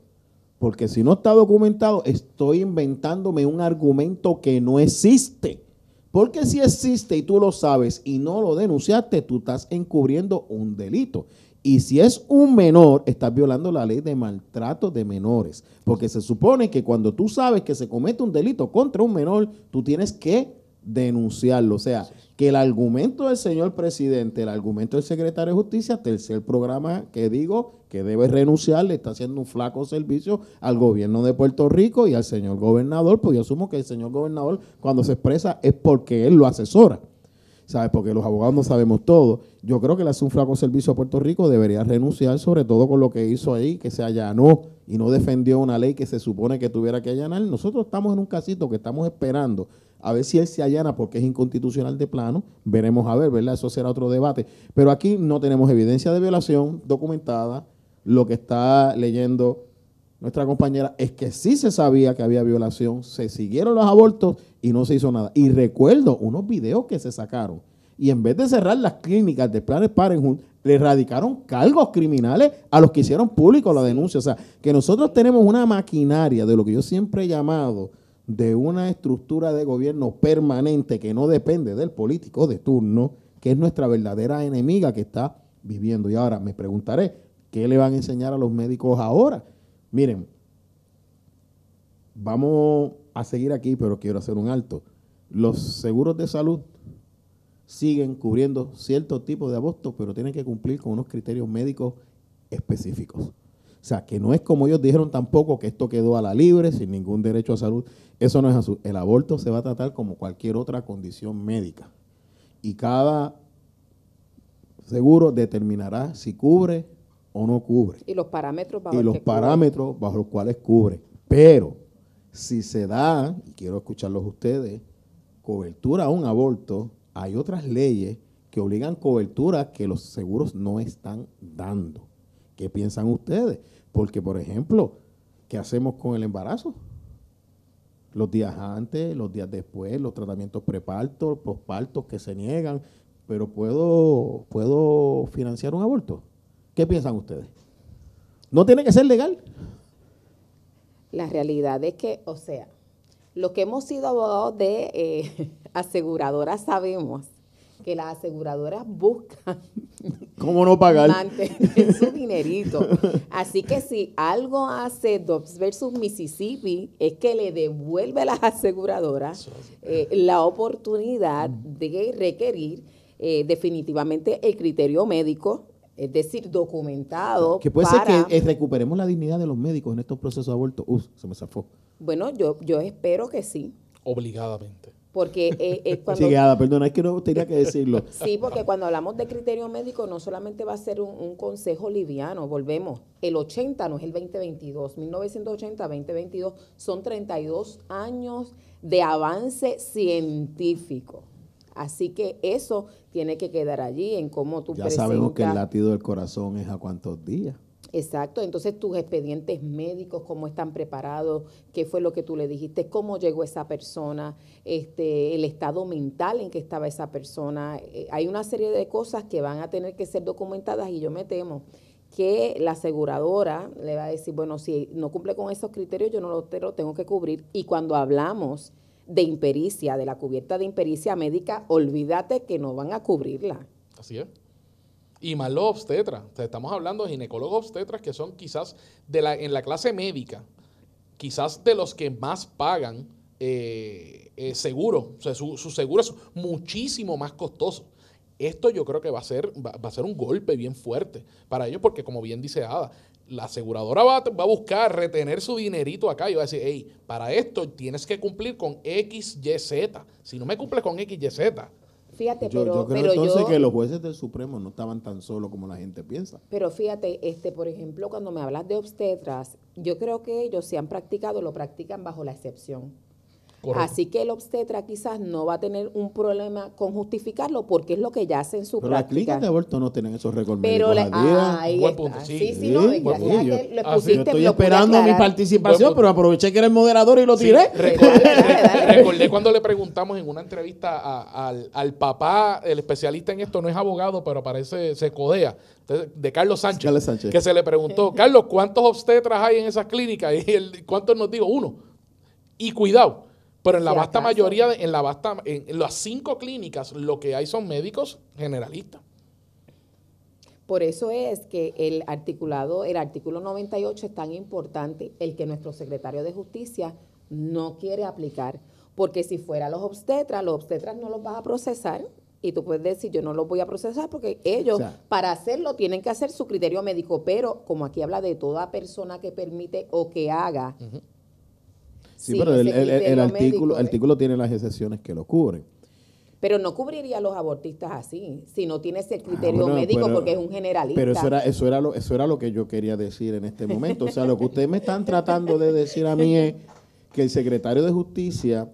Porque si no está documentado, estoy inventándome un argumento que no existe. Porque si existe y tú lo sabes y no lo denunciaste, tú estás encubriendo un delito. Y si es un menor, estás violando la ley de maltrato de menores. Porque se supone que cuando tú sabes que se comete un delito contra un menor, tú tienes que denunciarlo. O sea, que el argumento del señor presidente, el argumento del secretario de Justicia, tercer programa que digo que debe renunciar, le está haciendo un flaco servicio al gobierno de Puerto Rico y al señor gobernador, pues yo asumo que el señor gobernador cuando se expresa es porque él lo asesora. ¿Sabes? Porque los abogados no sabemos todo. Yo creo que le hace un flaco servicio a Puerto Rico, debería renunciar, sobre todo con lo que hizo ahí, que se allanó y no defendió una ley que se supone que tuviera que allanar. Nosotros estamos en un casito que estamos esperando a ver si él se allana porque es inconstitucional de plano. Veremos a ver, ¿verdad? Eso será otro debate. Pero aquí no tenemos evidencia de violación documentada. Lo que está leyendo nuestra compañera es que sí se sabía que había violación, se siguieron los abortos y no se hizo nada. Y recuerdo unos videos que se sacaron y en vez de cerrar las clínicas de Planned Parenthood, le radicaron cargos criminales a los que hicieron público la denuncia. O sea, que nosotros tenemos una maquinaria de lo que yo siempre he llamado de una estructura de gobierno permanente que no depende del político de turno, que es nuestra verdadera enemiga que está viviendo. Y ahora me preguntaré, ¿qué le van a enseñar a los médicos ahora? Miren, vamos a seguir aquí, pero quiero hacer un alto. Los seguros de salud siguen cubriendo ciertos tipos de abortos, pero tienen que cumplir con unos criterios médicos específicos. O sea, que no es como ellos dijeron tampoco que esto quedó a la libre, sin ningún derecho a salud. Eso no es así. El aborto se va a tratar como cualquier otra condición médica. Y cada seguro determinará si cubre o no cubre. Y los parámetros bajo los cuales cubre. Pero si se da, y quiero escucharlos ustedes, cobertura a un aborto, hay otras leyes que obligan cobertura que los seguros no están dando. ¿Qué piensan ustedes? Porque, por ejemplo, ¿qué hacemos con el embarazo? Los días antes, los días después, los tratamientos prepartos, pospartos que se niegan, pero ¿puedo financiar un aborto? ¿Qué piensan ustedes? ¿No tiene que ser legal? La realidad es que, o sea, los que hemos sido abogados de aseguradoras sabemos que las aseguradoras buscan ¿cómo no pagar? mantener su dinerito. Así que si algo hace Dobbs versus Mississippi es que le devuelve a las aseguradoras la oportunidad de requerir definitivamente el criterio médico, es decir, documentado. Que puede ser que recuperemos la dignidad de los médicos en estos procesos de aborto. Se me zafó. Bueno, yo espero que sí. Obligadamente. Porque cuando... Sí, Ada, perdona, es que no tenía que decirlo. Sí, porque cuando hablamos de criterio médico no solamente va a ser un consejo liviano, volvemos. El 80 no es el 2022, 1980-2022 son 32 años de avance científico. Así que eso tiene que quedar allí en cómo tú presentas. Ya sabemos que el latido del corazón es a cuántos días. Exacto, entonces tus expedientes médicos, cómo están preparados, qué fue lo que tú le dijiste, cómo llegó esa persona, el estado mental en que estaba esa persona. Hay una serie de cosas que van a tener que ser documentadas y yo me temo que la aseguradora le va a decir, bueno, si no cumple con esos criterios, yo no te lo tengo que cubrir. Y cuando hablamos de impericia, de la cubierta de impericia médica, olvídate que no van a cubrirla. Así es. Y más los obstetras. O sea, estamos hablando de ginecólogos obstetras que son quizás en la clase médica, quizás de los que más pagan seguro. O sea, su seguro es muchísimo más costoso. Esto yo creo que va a ser un golpe bien fuerte para ellos porque, como bien dice Ada, la aseguradora va a buscar retener su dinerito acá y va a decir, hey, para esto tienes que cumplir con X, Y, Z. Si no me cumples con X, Y, Z. Fíjate, yo creo entonces que los jueces del Supremo no estaban tan solos como la gente piensa. Pero fíjate, por ejemplo, cuando me hablas de obstetras, yo creo que ellos si han practicado, lo practican bajo la excepción. Correcto. Así que el obstetra quizás no va a tener un problema con justificarlo porque es lo que ya hace en su práctica. Pero las clínicas de aborto no tienen esos récords médicos al día. Buen punto, sí. Sí, no, yo estoy lo esperando mi participación, pero aproveché que era el moderador y lo tiré. Recordé cuando le preguntamos en una entrevista al papá, el especialista en esto, no es abogado, pero parece se codea, de Carlos Sánchez, que se le preguntó, Carlos, ¿cuántos obstetras hay en esas clínicas? Y ¿cuántos nos dijo? 1. Y cuidado. Pero en la vasta mayoría, en las 5 clínicas, lo que hay son médicos generalistas. Por eso es que el artículo 98 es tan importante, el que nuestro secretario de Justicia no quiere aplicar. Porque si fuera los obstetras no los vas a procesar. Y tú puedes decir, yo no los voy a procesar porque ellos, para hacerlo, tienen que hacer su criterio médico. Pero como aquí habla de toda persona que permite o que haga... Sí, pero el artículo tiene las excepciones que lo cubren. Pero no cubriría a los abortistas así, si no tiene ese criterio médico, porque es un generalista. Pero eso era lo que yo quería decir en este momento. O sea, lo que ustedes me están tratando de decir a mí es que el secretario de Justicia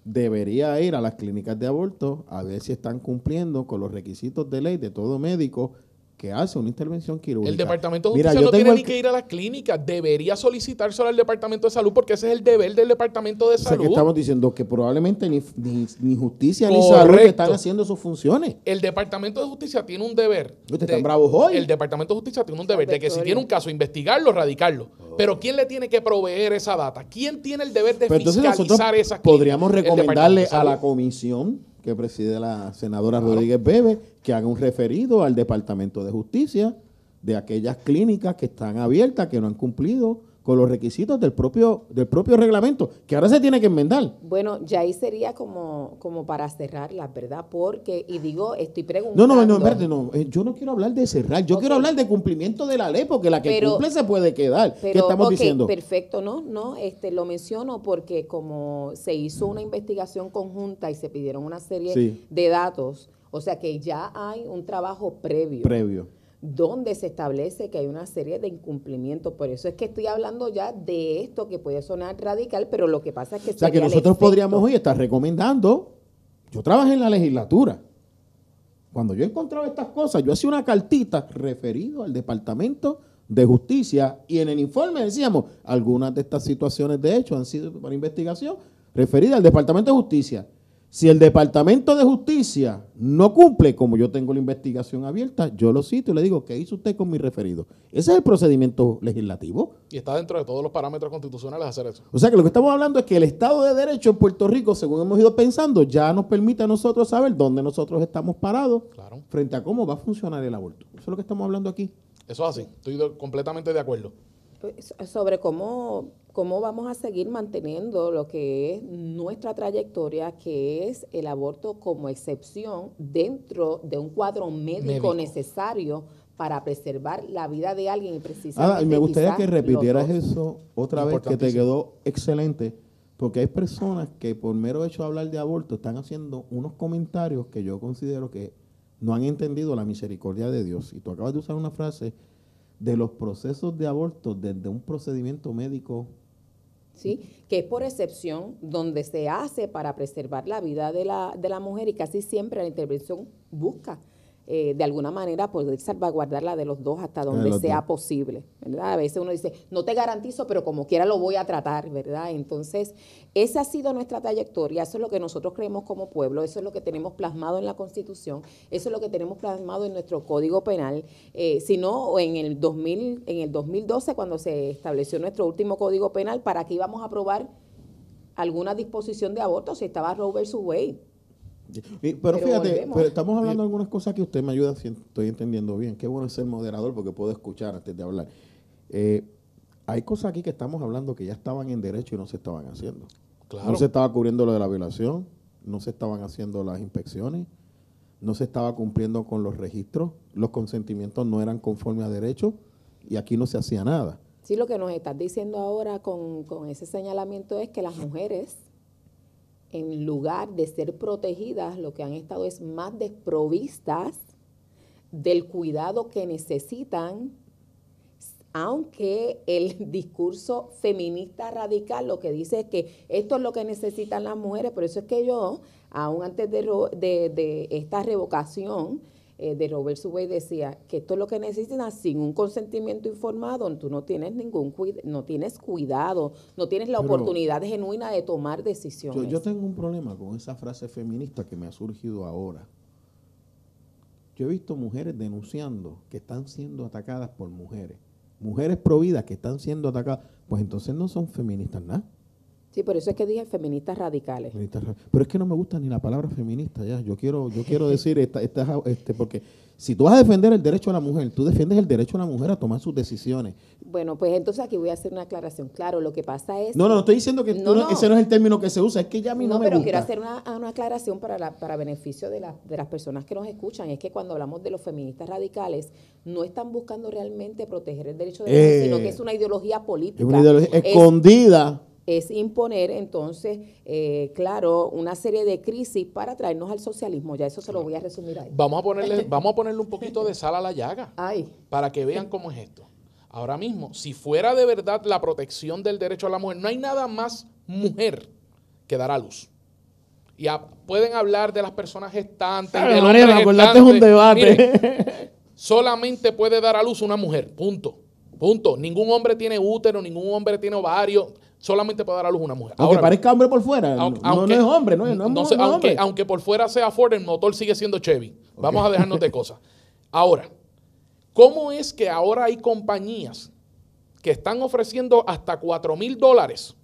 debería ir a las clínicas de aborto a ver si están cumpliendo con los requisitos de ley de todo médico que hace una intervención quirúrgica. El Departamento de Justicia no tiene ni que ir a las clínicas, debería solicitárselo al Departamento de Salud porque ese es el deber del Departamento de Salud. O sea, que estamos diciendo que probablemente ni Justicia ni Salud están haciendo sus funciones. El Departamento de Justicia tiene un deber. Ustedes están bravos hoy. El Departamento de Justicia tiene un deber de que si tiene un caso, investigarlo, radicarlo. Pero ¿quién le tiene que proveer esa data? ¿Quién tiene el deber de fiscalizar esas clínicas? Podríamos recomendarle a la comisión que preside la senadora Rodríguez Bebe, que haga un referido al Departamento de Justicia de aquellas clínicas que están abiertas, que no han cumplido con los requisitos del propio reglamento, que ahora se tiene que enmendar. Bueno, ya ahí sería como para cerrarlas, ¿verdad? Porque, y digo, estoy preguntando... No, yo no quiero hablar de cerrar, yo quiero hablar de cumplimiento de la ley, porque la que cumple se puede quedar. ¿Qué estamos diciendo? Perfecto, lo menciono porque como se hizo una investigación conjunta y se pidieron una serie de datos, o sea que ya hay un trabajo previo. Donde se establece que hay una serie de incumplimientos. Por eso es que estoy hablando ya de esto que puede sonar radical, pero lo que pasa es que... O sea, que nosotros podríamos hoy estar recomendando... Yo trabajé en la legislatura. Cuando yo encontraba estas cosas, yo hacía una cartita referido al Departamento de Justicia y en el informe decíamos, algunas de estas situaciones de hecho han sido por investigación referida al Departamento de Justicia. Si el Departamento de Justicia no cumple, como yo tengo la investigación abierta, yo lo cito y le digo, ¿qué hizo usted con mi referido? Ese es el procedimiento legislativo. Y está dentro de todos los parámetros constitucionales hacer eso. O sea que lo que estamos hablando es que el Estado de Derecho en Puerto Rico, según hemos ido pensando, ya nos permite a nosotros saber dónde nosotros estamos parados frente a cómo va a funcionar el aborto. Eso es lo que estamos hablando aquí. Eso es así, estoy completamente de acuerdo. Sobre cómo vamos a seguir manteniendo lo que es nuestra trayectoria, que es el aborto como excepción dentro de un cuadro médico necesario para preservar la vida de alguien y precisamente... y me gustaría que repitieras eso otra vez, que te quedó excelente, porque hay personas que por mero hecho de hablar de aborto están haciendo unos comentarios que yo considero que no han entendido la misericordia de Dios. Y tú acabas de usar una frase de los procesos de aborto desde un procedimiento médico. Sí, que es por excepción, donde se hace para preservar la vida de la mujer y casi siempre la intervención busca de alguna manera poder salvaguardar la de los dos hasta donde sea posible, ¿verdad? A veces uno dice, no te garantizo, pero como quiera lo voy a tratar, ¿verdad? Entonces, esa ha sido nuestra trayectoria, eso es lo que nosotros creemos como pueblo, eso es lo que tenemos plasmado en la Constitución, eso es lo que tenemos plasmado en nuestro Código Penal, sino en el 2012, cuando se estableció nuestro último Código Penal, ¿para qué íbamos a aprobar alguna disposición de aborto si estaba Roe versus Wade? Pero fíjate, estamos hablando de algunas cosas que usted me ayuda si estoy entendiendo bien. Qué bueno es ser moderador porque puedo escuchar antes de hablar. Hay cosas aquí que estamos hablando que ya estaban en derecho y no se estaban haciendo. Claro. No se estaba cubriendo lo de la violación, no se estaban haciendo las inspecciones, no se estaba cumpliendo con los registros, los consentimientos no eran conforme a derecho y aquí no se hacía nada. Sí, lo que nos estás diciendo ahora con ese señalamiento es que las mujeres, en lugar de ser protegidas, lo que han estado es más desprovistas del cuidado que necesitan, aunque el discurso feminista radical lo que dice es que esto es lo que necesitan las mujeres. Por eso es que yo, aún antes de esta revocación de Roe versus Wade, decía que esto es lo que necesitan sin un consentimiento informado. Tú no tienes no tienes cuidado, no tienes la oportunidad genuina de tomar decisiones. Yo tengo un problema con esa frase feminista que me ha surgido ahora. Yo he visto mujeres denunciando que están siendo atacadas por mujeres providas que están siendo atacadas, pues entonces no son feministas nada. Sí, por eso es que dije feministas radicales. Pero es que no me gusta ni la palabra feminista ya. Yo quiero decir porque si tú vas a defender el derecho a la mujer, tú defiendes el derecho a la mujer a tomar sus decisiones. Bueno, pues entonces aquí voy a hacer una aclaración. Claro, lo que pasa es... No estoy diciendo que ese no es el término que se usa, es que ya a mí no me gusta. No, pero quiero hacer una aclaración para beneficio de las personas que nos escuchan. Es que cuando hablamos de los feministas radicales, no están buscando realmente proteger el derecho de la mujer, sino que es una ideología política. Es una ideología escondida. Es imponer entonces, claro, una serie de crisis para traernos al socialismo. Ya eso se lo voy a resumir ahí. Vamos a ponerle un poquito de sal a la llaga para que vean cómo es esto. Ahora mismo, si fuera de verdad la protección del derecho a la mujer, no hay nada más mujer que dar a luz. Y pueden hablar de las personas gestantes. Del hombre gestante. Es un debate. Miren, solamente puede dar a luz una mujer, punto. Ningún hombre tiene útero, ningún hombre tiene ovario. Solamente puede dar a luz una mujer. Aunque parezca hombre por fuera, no es hombre, no es hombre. Aunque por fuera sea Ford, el motor sigue siendo Chevy. Vamos a dejarnos de cosas. Ahora, ¿cómo es que ahora hay compañías que están ofreciendo hasta $4,000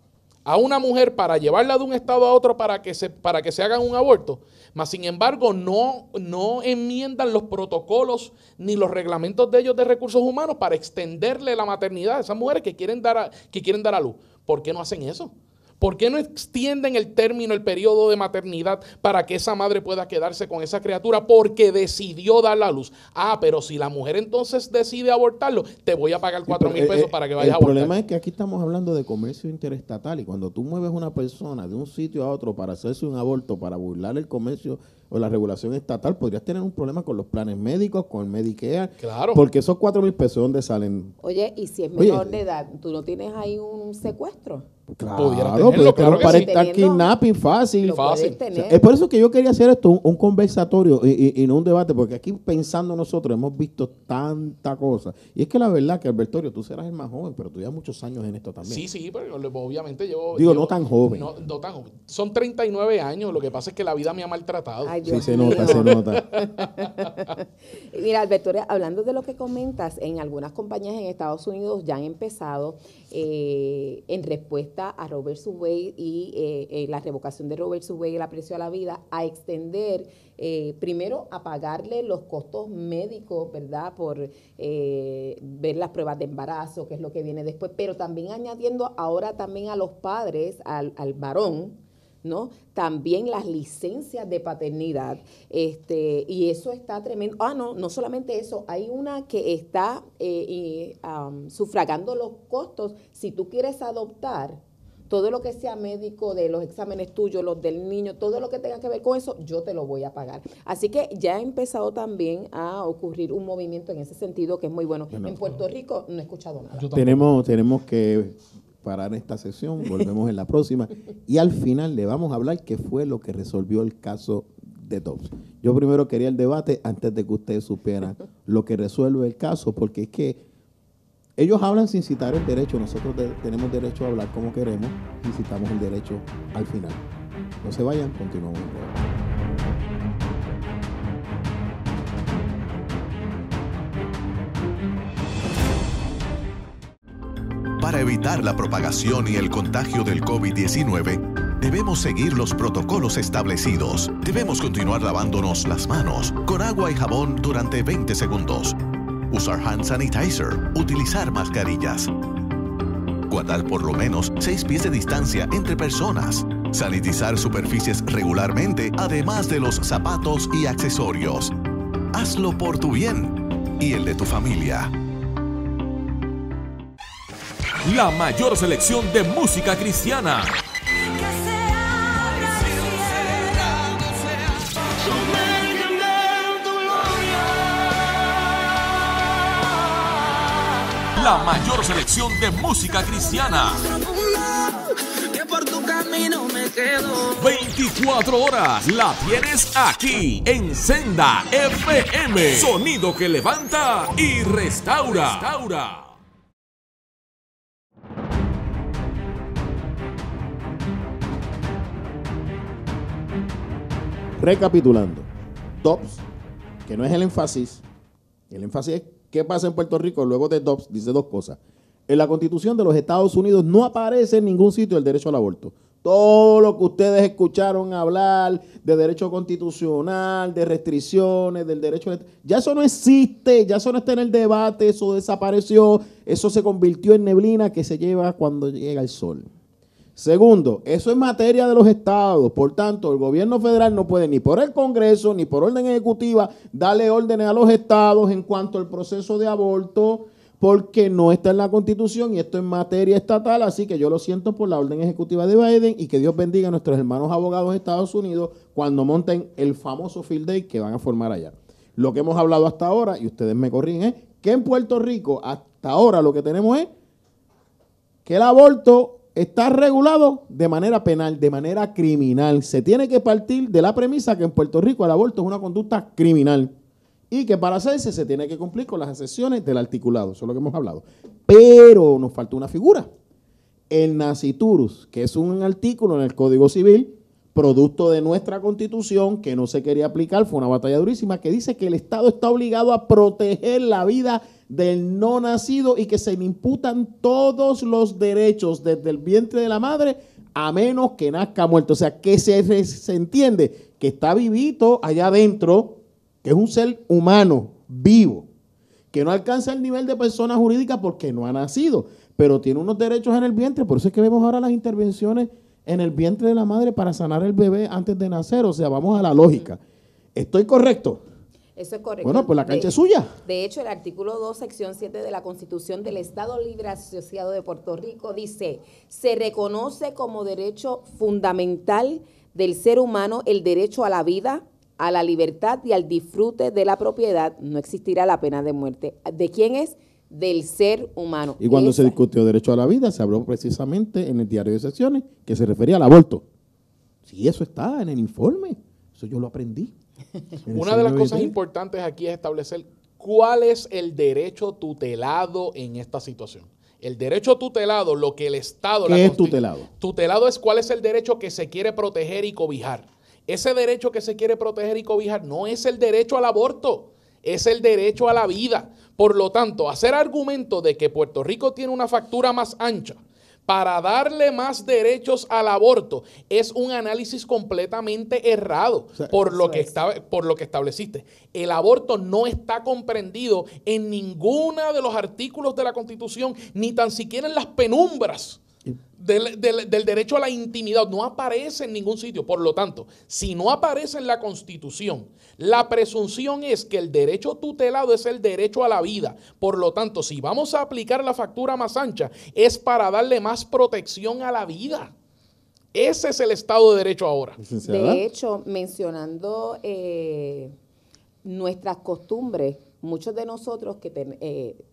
a una mujer para llevarla de un estado a otro para que se hagan un aborto? Mas, sin embargo, no enmiendan los protocolos ni los reglamentos de ellos de recursos humanos para extenderle la maternidad a esas mujeres que quieren dar a luz. ¿Por qué no hacen eso? ¿Por qué no extienden el periodo de maternidad para que esa madre pueda quedarse con esa criatura porque decidió dar la luz? Pero si la mujer entonces decide abortarlo, te voy a pagar $4,000 para que vayas a abortar. El problema es que aquí estamos hablando de comercio interestatal y cuando tú mueves una persona de un sitio a otro para hacerse un aborto, para burlar el comercio o la regulación estatal, podrías tener un problema con los planes médicos, con el Medicare. Claro. Porque esos $4,000, ¿dónde salen? Oye, y si es menor de edad, ¿tú no tienes ahí un secuestro? Claro, pero para estar kidnapping fácil. Es por eso que yo quería hacer esto, un conversatorio y no un debate, porque aquí pensando nosotros hemos visto tanta cosa. Y es que la verdad que, Albertorio, tú serás el más joven, pero tú llevas muchos años en esto también. Sí, pero obviamente yo... no tan joven. No tan joven. Son 39 años, lo que pasa es que la vida me ha maltratado. Ay, sí, se nota. Mira, Albertorio, hablando de lo que comentas, en algunas compañías en Estados Unidos ya han empezado en respuesta a Roe versus Wade y la revocación de Roe versus Wade y el aprecio a la vida, a extender, primero a pagarle los costos médicos, ¿verdad? Por ver las pruebas de embarazo, que es lo que viene después, pero también añadiendo ahora también a los padres, al varón, ¿no? También las licencias de paternidad, y eso está tremendo. No solamente eso, hay una que está sufragando los costos. Si tú quieres adoptar, todo lo que sea médico, de los exámenes tuyos, los del niño, todo lo que tenga que ver con eso, yo te lo voy a pagar. Así que ya ha empezado también a ocurrir un movimiento en ese sentido que es muy bueno. En Puerto Rico no he escuchado nada. Tenemos que parar esta sesión, volvemos en la próxima y al final le vamos a hablar qué fue lo que resolvió el caso de Dobbs. Yo primero quería el debate antes de que ustedes supieran lo que resuelve el caso, porque es que ellos hablan sin citar el derecho. Nosotros tenemos derecho a hablar como queremos y citamos el derecho al final. No se vayan, continuamos el programa. Para evitar la propagación y el contagio del COVID-19, debemos seguir los protocolos establecidos. Debemos continuar lavándonos las manos con agua y jabón durante 20 segundos. Usar hand sanitizer. Utilizar mascarillas. Guardar por lo menos 6 pies de distancia entre personas. Sanitizar superficies regularmente, además de los zapatos y accesorios. Hazlo por tu bien y el de tu familia. La mayor selección de música cristiana. La mayor selección de música cristiana. 24 horas la tienes aquí en Senda FM. Sonido que levanta y restaura. Recapitulando, Dobbs, que no es el énfasis es qué pasa en Puerto Rico luego de Dobbs, dice dos cosas. En la Constitución de los Estados Unidos no aparece en ningún sitio el derecho al aborto. Todo lo que ustedes escucharon hablar de derecho constitucional, de restricciones, del derecho, ya eso no existe, ya eso no está en el debate, eso desapareció, eso se convirtió en neblina que se lleva cuando llega el sol. Segundo, eso es materia de los estados, por tanto, el gobierno federal no puede ni por el Congreso ni por orden ejecutiva darle órdenes a los estados en cuanto al proceso de aborto, porque no está en la Constitución y esto es materia estatal, así que yo lo siento por la orden ejecutiva de Biden y que Dios bendiga a nuestros hermanos abogados de Estados Unidos cuando monten el famoso Field Day que van a formar allá. Lo que hemos hablado hasta ahora, y ustedes me corrigen, es que en Puerto Rico hasta ahora lo que tenemos es que el aborto está regulado de manera penal, de manera criminal. Se tiene que partir de la premisa que en Puerto Rico el aborto es una conducta criminal y que para hacerse se tiene que cumplir con las excepciones del articulado. Eso es lo que hemos hablado. Pero nos falta una figura. El nasiturus, que es un artículo en el Código Civil, producto de nuestra Constitución, que no se quería aplicar, fue una batalla durísima, que dice que el Estado está obligado a proteger la vida del no nacido y que se le imputan todos los derechos desde el vientre de la madre a menos que nazca muerto. O sea, que se entiende que está vivito allá adentro, que es un ser humano vivo, que no alcanza el nivel de persona jurídica porque no ha nacido, pero tiene unos derechos en el vientre. Por eso es que vemos ahora las intervenciones en el vientre de la madre para sanar el bebé antes de nacer. O sea, vamos a la lógica. ¿Estoy correcto? Eso es correcto. Bueno, pues la cancha es suya. De hecho, el artículo 2, sección 7 de la Constitución del Estado Libre Asociado de Puerto Rico dice: se reconoce como derecho fundamental del ser humano el derecho a la vida, a la libertad y al disfrute de la propiedad. No existirá la pena de muerte. ¿De quién es? Del ser humano. Y cuando se discutió derecho a la vida, se habló precisamente en el diario de secciones que se refería al aborto. Sí, eso está en el informe. Eso yo lo aprendí. Una de las cosas importantes aquí es establecer cuál es el derecho tutelado en esta situación. El derecho tutelado, lo que el Estado... ¿Qué es tutelado? Tutelado es cuál es el derecho que se quiere proteger y cobijar. Ese derecho que se quiere proteger y cobijar no es el derecho al aborto, es el derecho a la vida. Por lo tanto, hacer argumento de que Puerto Rico tiene una factura más ancha para darle más derechos al aborto es un análisis completamente errado, o sea, por lo que estableciste. El aborto no está comprendido en ninguno de los artículos de la Constitución, ni tan siquiera en las penumbras del derecho a la intimidad. No aparece en ningún sitio. Por lo tanto, si no aparece en la Constitución, la presunción es que el derecho tutelado es el derecho a la vida. Por lo tanto, si vamos a aplicar la factura más ancha, es para darle más protección a la vida. Ese es el Estado de Derecho ahora. De hecho, mencionando nuestras costumbres, muchos de nosotros que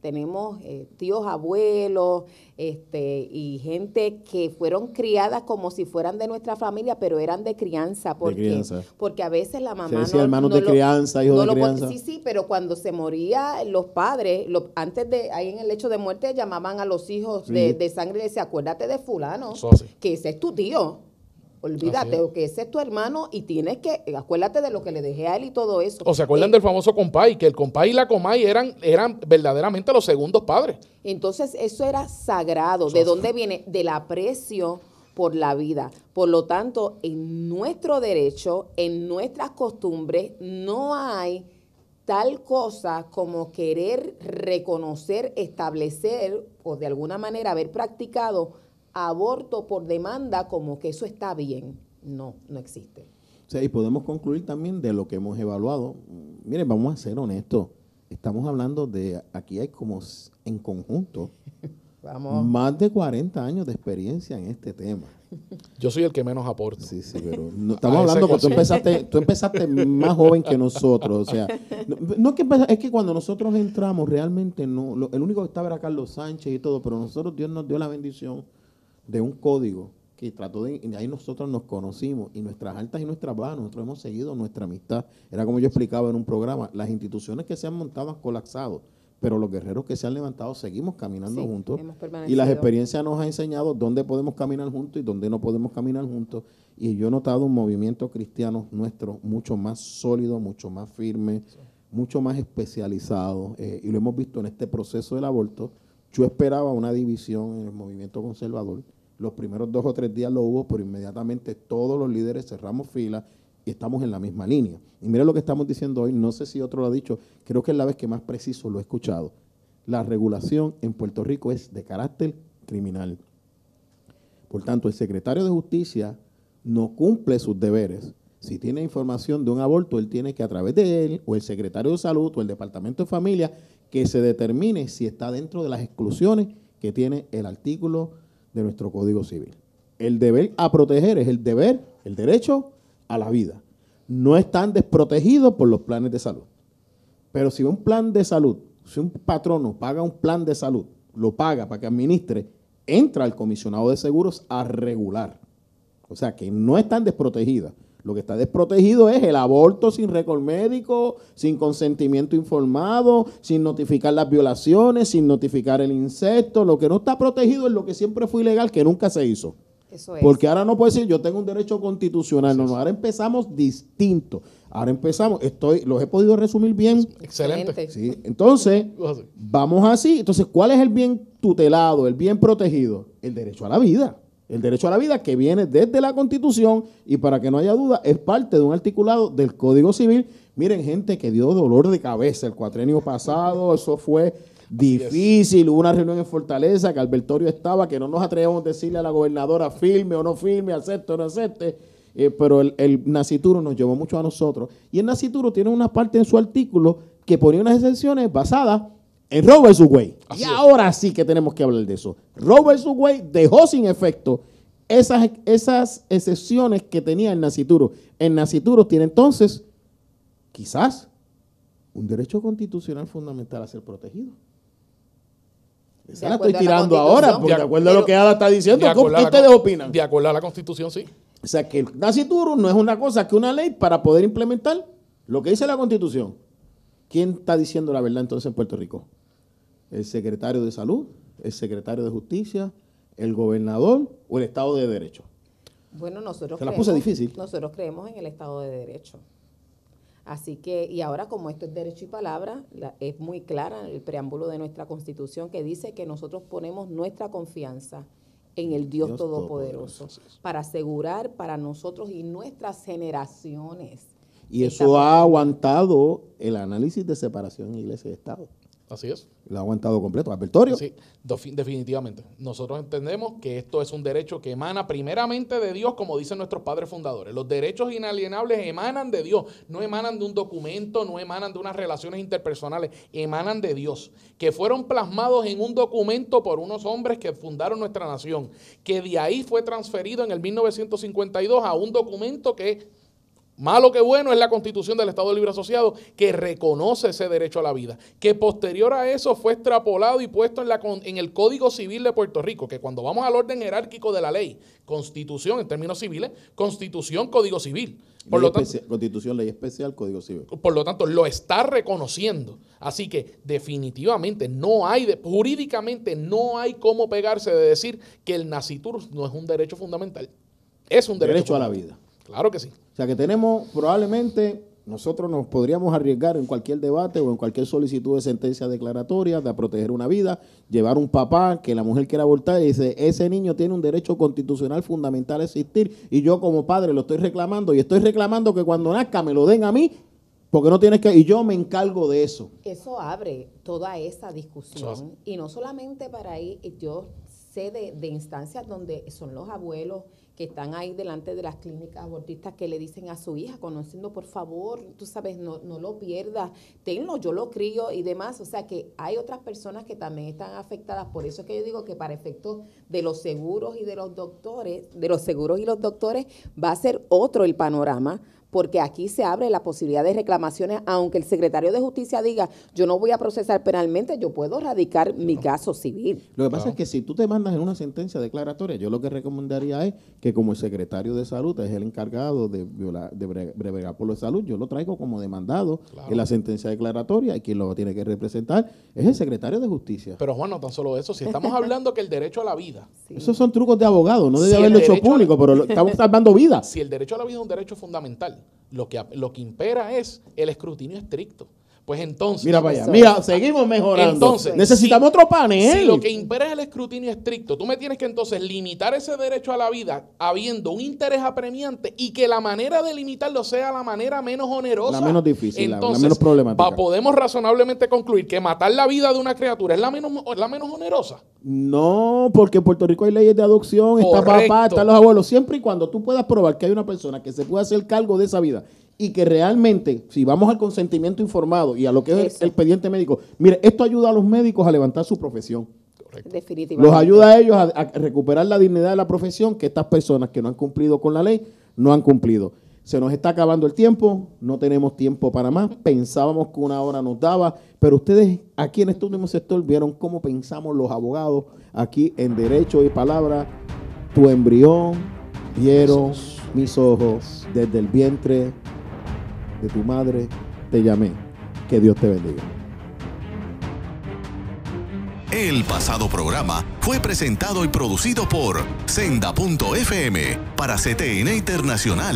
tenemos tíos, abuelos, y gente que fueron criadas como si fueran de nuestra familia, pero eran de crianza. Porque a veces la mamá se decía hermanos de crianza, hijos de crianza. Sí, pero cuando se moría los padres, antes de ahí en el lecho de muerte, llamaban a los hijos de sangre y decían, acuérdate de fulano, que ese es tu tío. Olvídate, que ese es tu hermano y tienes que, acuérdate de lo que le dejé a él y todo eso. O se acuerdan del famoso compay, que el compay y la comay eran verdaderamente los segundos padres. Entonces eso era sagrado. ¿De dónde viene? Del aprecio por la vida. Por lo tanto, en nuestro derecho, en nuestras costumbres, no hay tal cosa como querer reconocer, establecer o de alguna manera haber practicado aborto por demanda como que eso está bien. No existe. O sea, y podemos concluir también de lo que hemos evaluado. Miren, vamos a ser honestos. Estamos hablando de, aquí hay como en conjunto, más de 40 años de experiencia en este tema. Yo soy el que menos aporto. Sí, pero no, estamos hablando porque tú empezaste más joven que nosotros. O sea, no es que cuando nosotros entramos realmente el único que estaba era Carlos Sánchez y todo, pero nosotros Dios nos dio la bendición de un código que trató de, y ahí nosotros nos conocimos y nuestras altas y nuestras bajas, nosotros hemos seguido nuestra amistad. Era como yo explicaba en un programa, las instituciones que se han montado han colapsado, pero los guerreros que se han levantado seguimos caminando juntos y las experiencias nos han enseñado dónde podemos caminar juntos y dónde no podemos caminar juntos. Y yo he notado un movimiento cristiano nuestro mucho más sólido, mucho más firme, mucho más especializado, y lo hemos visto en este proceso del aborto. Yo esperaba una división en el movimiento conservador. Los primeros 2 o 3 días lo hubo, pero inmediatamente todos los líderes cerramos fila y estamos en la misma línea. Y mire lo que estamos diciendo hoy, no sé si otro lo ha dicho, creo que es la vez que más preciso lo he escuchado. La regulación en Puerto Rico es de carácter criminal. Por tanto, el secretario de Justicia no cumple sus deberes. Si tiene información de un aborto, él tiene que a través de él, o el secretario de Salud, o el Departamento de Familia, que se determine si está dentro de las exclusiones que tiene el artículo de nuestro Código Civil. El deber a proteger es el deber, el derecho a la vida. No están desprotegidos por los planes de salud. Pero si un plan de salud, si un patrono paga un plan de salud, lo paga para que administre, entra el comisionado de seguros a regular. O sea que no están desprotegidas. Lo que está desprotegido es el aborto sin récord médico, sin consentimiento informado, sin notificar las violaciones, sin notificar el incesto. Lo que no está protegido es lo que siempre fue ilegal, que nunca se hizo. Eso es. Porque ahora no puede decir yo tengo un derecho constitucional. No, ahora empezamos distinto. Ahora empezamos, los he podido resumir bien. Excelente. Sí. Entonces, vamos así. Entonces, ¿cuál es el bien tutelado, el bien protegido? El derecho a la vida. El derecho a la vida que viene desde la Constitución y para que no haya duda, es parte de un articulado del Código Civil. Miren, gente que dio dolor de cabeza el cuatrenio pasado, eso fue difícil. Hubo una reunión en Fortaleza que Albertorio estaba, que no nos atrevemos a decirle a la gobernadora firme o no firme, acepte o no acepte, pero el Nacituro nos llevó mucho a nosotros. Y el Nacituro tiene una parte en su artículo que ponía unas excepciones basadas en Roe vs. Wade. Y ahora sí que tenemos que hablar de eso. Roe vs. Wade dejó sin efecto esas excepciones que tenía el Nacituro. El Nacituro tiene entonces, quizás, un derecho constitucional fundamental a ser protegido. Esa la estoy tirando ahora, porque de acuerdo a lo que Ada está diciendo, ¿qué ustedes opinan? De acuerdo a la Constitución, sí. O sea, que el Nacituro no es una cosa que una ley para poder implementar lo que dice la Constitución. ¿Quién está diciendo la verdad entonces en Puerto Rico? ¿El secretario de Salud, el secretario de Justicia, el gobernador o el Estado de Derecho? Bueno, nosotros creemos en el Estado de Derecho. Así que, y ahora como esto es derecho y palabra, es muy clara el preámbulo de nuestra Constitución que dice que nosotros ponemos nuestra confianza en el Dios Todopoderoso para asegurar para nosotros y nuestras generaciones. Y eso ha aguantado el análisis de separación Iglesia y Estado. Así es. Lo ha aguantado completo. Albertorio. Sí, definitivamente. Nosotros entendemos que esto es un derecho que emana primeramente de Dios, como dicen nuestros padres fundadores. Los derechos inalienables emanan de Dios, no emanan de un documento, no emanan de unas relaciones interpersonales, emanan de Dios, que fueron plasmados en un documento por unos hombres que fundaron nuestra nación, que de ahí fue transferido en el 1952 a un documento que malo que bueno, es la Constitución del Estado Libre Asociado que reconoce ese derecho a la vida, que posterior a eso fue extrapolado y puesto en el Código Civil de Puerto Rico, que cuando vamos al orden jerárquico de la ley, Constitución en términos civiles, Constitución, Código Civil. Por lo tanto, Constitución, ley especial, Código Civil. Por lo tanto, lo está reconociendo. Así que definitivamente jurídicamente no hay cómo pegarse de decir que el nacitur no es un derecho fundamental. Es un derecho a la vida. Claro que sí. O sea que tenemos probablemente, nosotros nos podríamos arriesgar en cualquier debate o en cualquier solicitud de sentencia declaratoria de proteger una vida, llevar un papá que la mujer quiera abortar y dice, ese niño tiene un derecho constitucional fundamental a existir y yo como padre lo estoy reclamando y estoy reclamando que cuando nazca me lo den a mí porque no tienes que, y yo me encargo de eso. Eso abre toda esa discusión y no solamente para ahí, yo sé de instancias donde son los abuelos que están ahí delante de las clínicas abortistas que le dicen a su hija, conociendo, por favor, tú sabes, no lo pierdas, tenlo, yo lo crío y demás. O sea que hay otras personas que también están afectadas. Por eso es que yo digo que para efectos de los seguros y de los doctores, va a ser otro el panorama, porque aquí se abre la posibilidad de reclamaciones, aunque el secretario de Justicia diga, yo no voy a procesar penalmente, yo puedo radicar mi caso civil. Lo que pasa es que si tú te mandas en una sentencia declaratoria, yo lo que recomendaría es que como el secretario de salud es el encargado de bregar por la salud, yo lo traigo como demandado en la sentencia declaratoria y quien lo tiene que representar es el secretario de Justicia. Pero Juan, no tan solo eso, si estamos hablando que el derecho a la vida. Sí. Esos son trucos de abogado, no debe haberlo hecho público, pero estamos salvando vidas. Si el derecho a la vida es un derecho fundamental, lo que impera es el escrutinio estricto. Pues entonces... Mira para allá, mira, seguimos mejorando. Entonces, necesitamos otro panel. Si lo que impera es el escrutinio estricto, tú me tienes que entonces limitar ese derecho a la vida habiendo un interés apremiante y que la manera de limitarlo sea la manera menos onerosa. La menos difícil, entonces, la menos problemática. Podemos razonablemente concluir que matar la vida de una criatura es la menos onerosa. No, porque en Puerto Rico hay leyes de adopción, está papá, están los abuelos. Siempre y cuando tú puedas probar que hay una persona que se puede hacer cargo de esa vida y que realmente, si vamos al consentimiento informado y a lo que es el expediente médico, mire, esto ayuda a los médicos a levantar su profesión. Correcto. Definitivamente. Los ayuda a ellos a recuperar la dignidad de la profesión que estas personas que no han cumplido con la ley no han cumplido. Se nos está acabando el tiempo, no tenemos tiempo para más, pensábamos que una hora nos daba, pero ustedes aquí en este último sector vieron cómo pensamos los abogados aquí en Derecho y Palabra. Tu embrión vieron mis ojos desde el vientre de tu madre, te llamé. Que Dios te bendiga. El pasado programa fue presentado y producido por Senda.fm para CTN Internacional.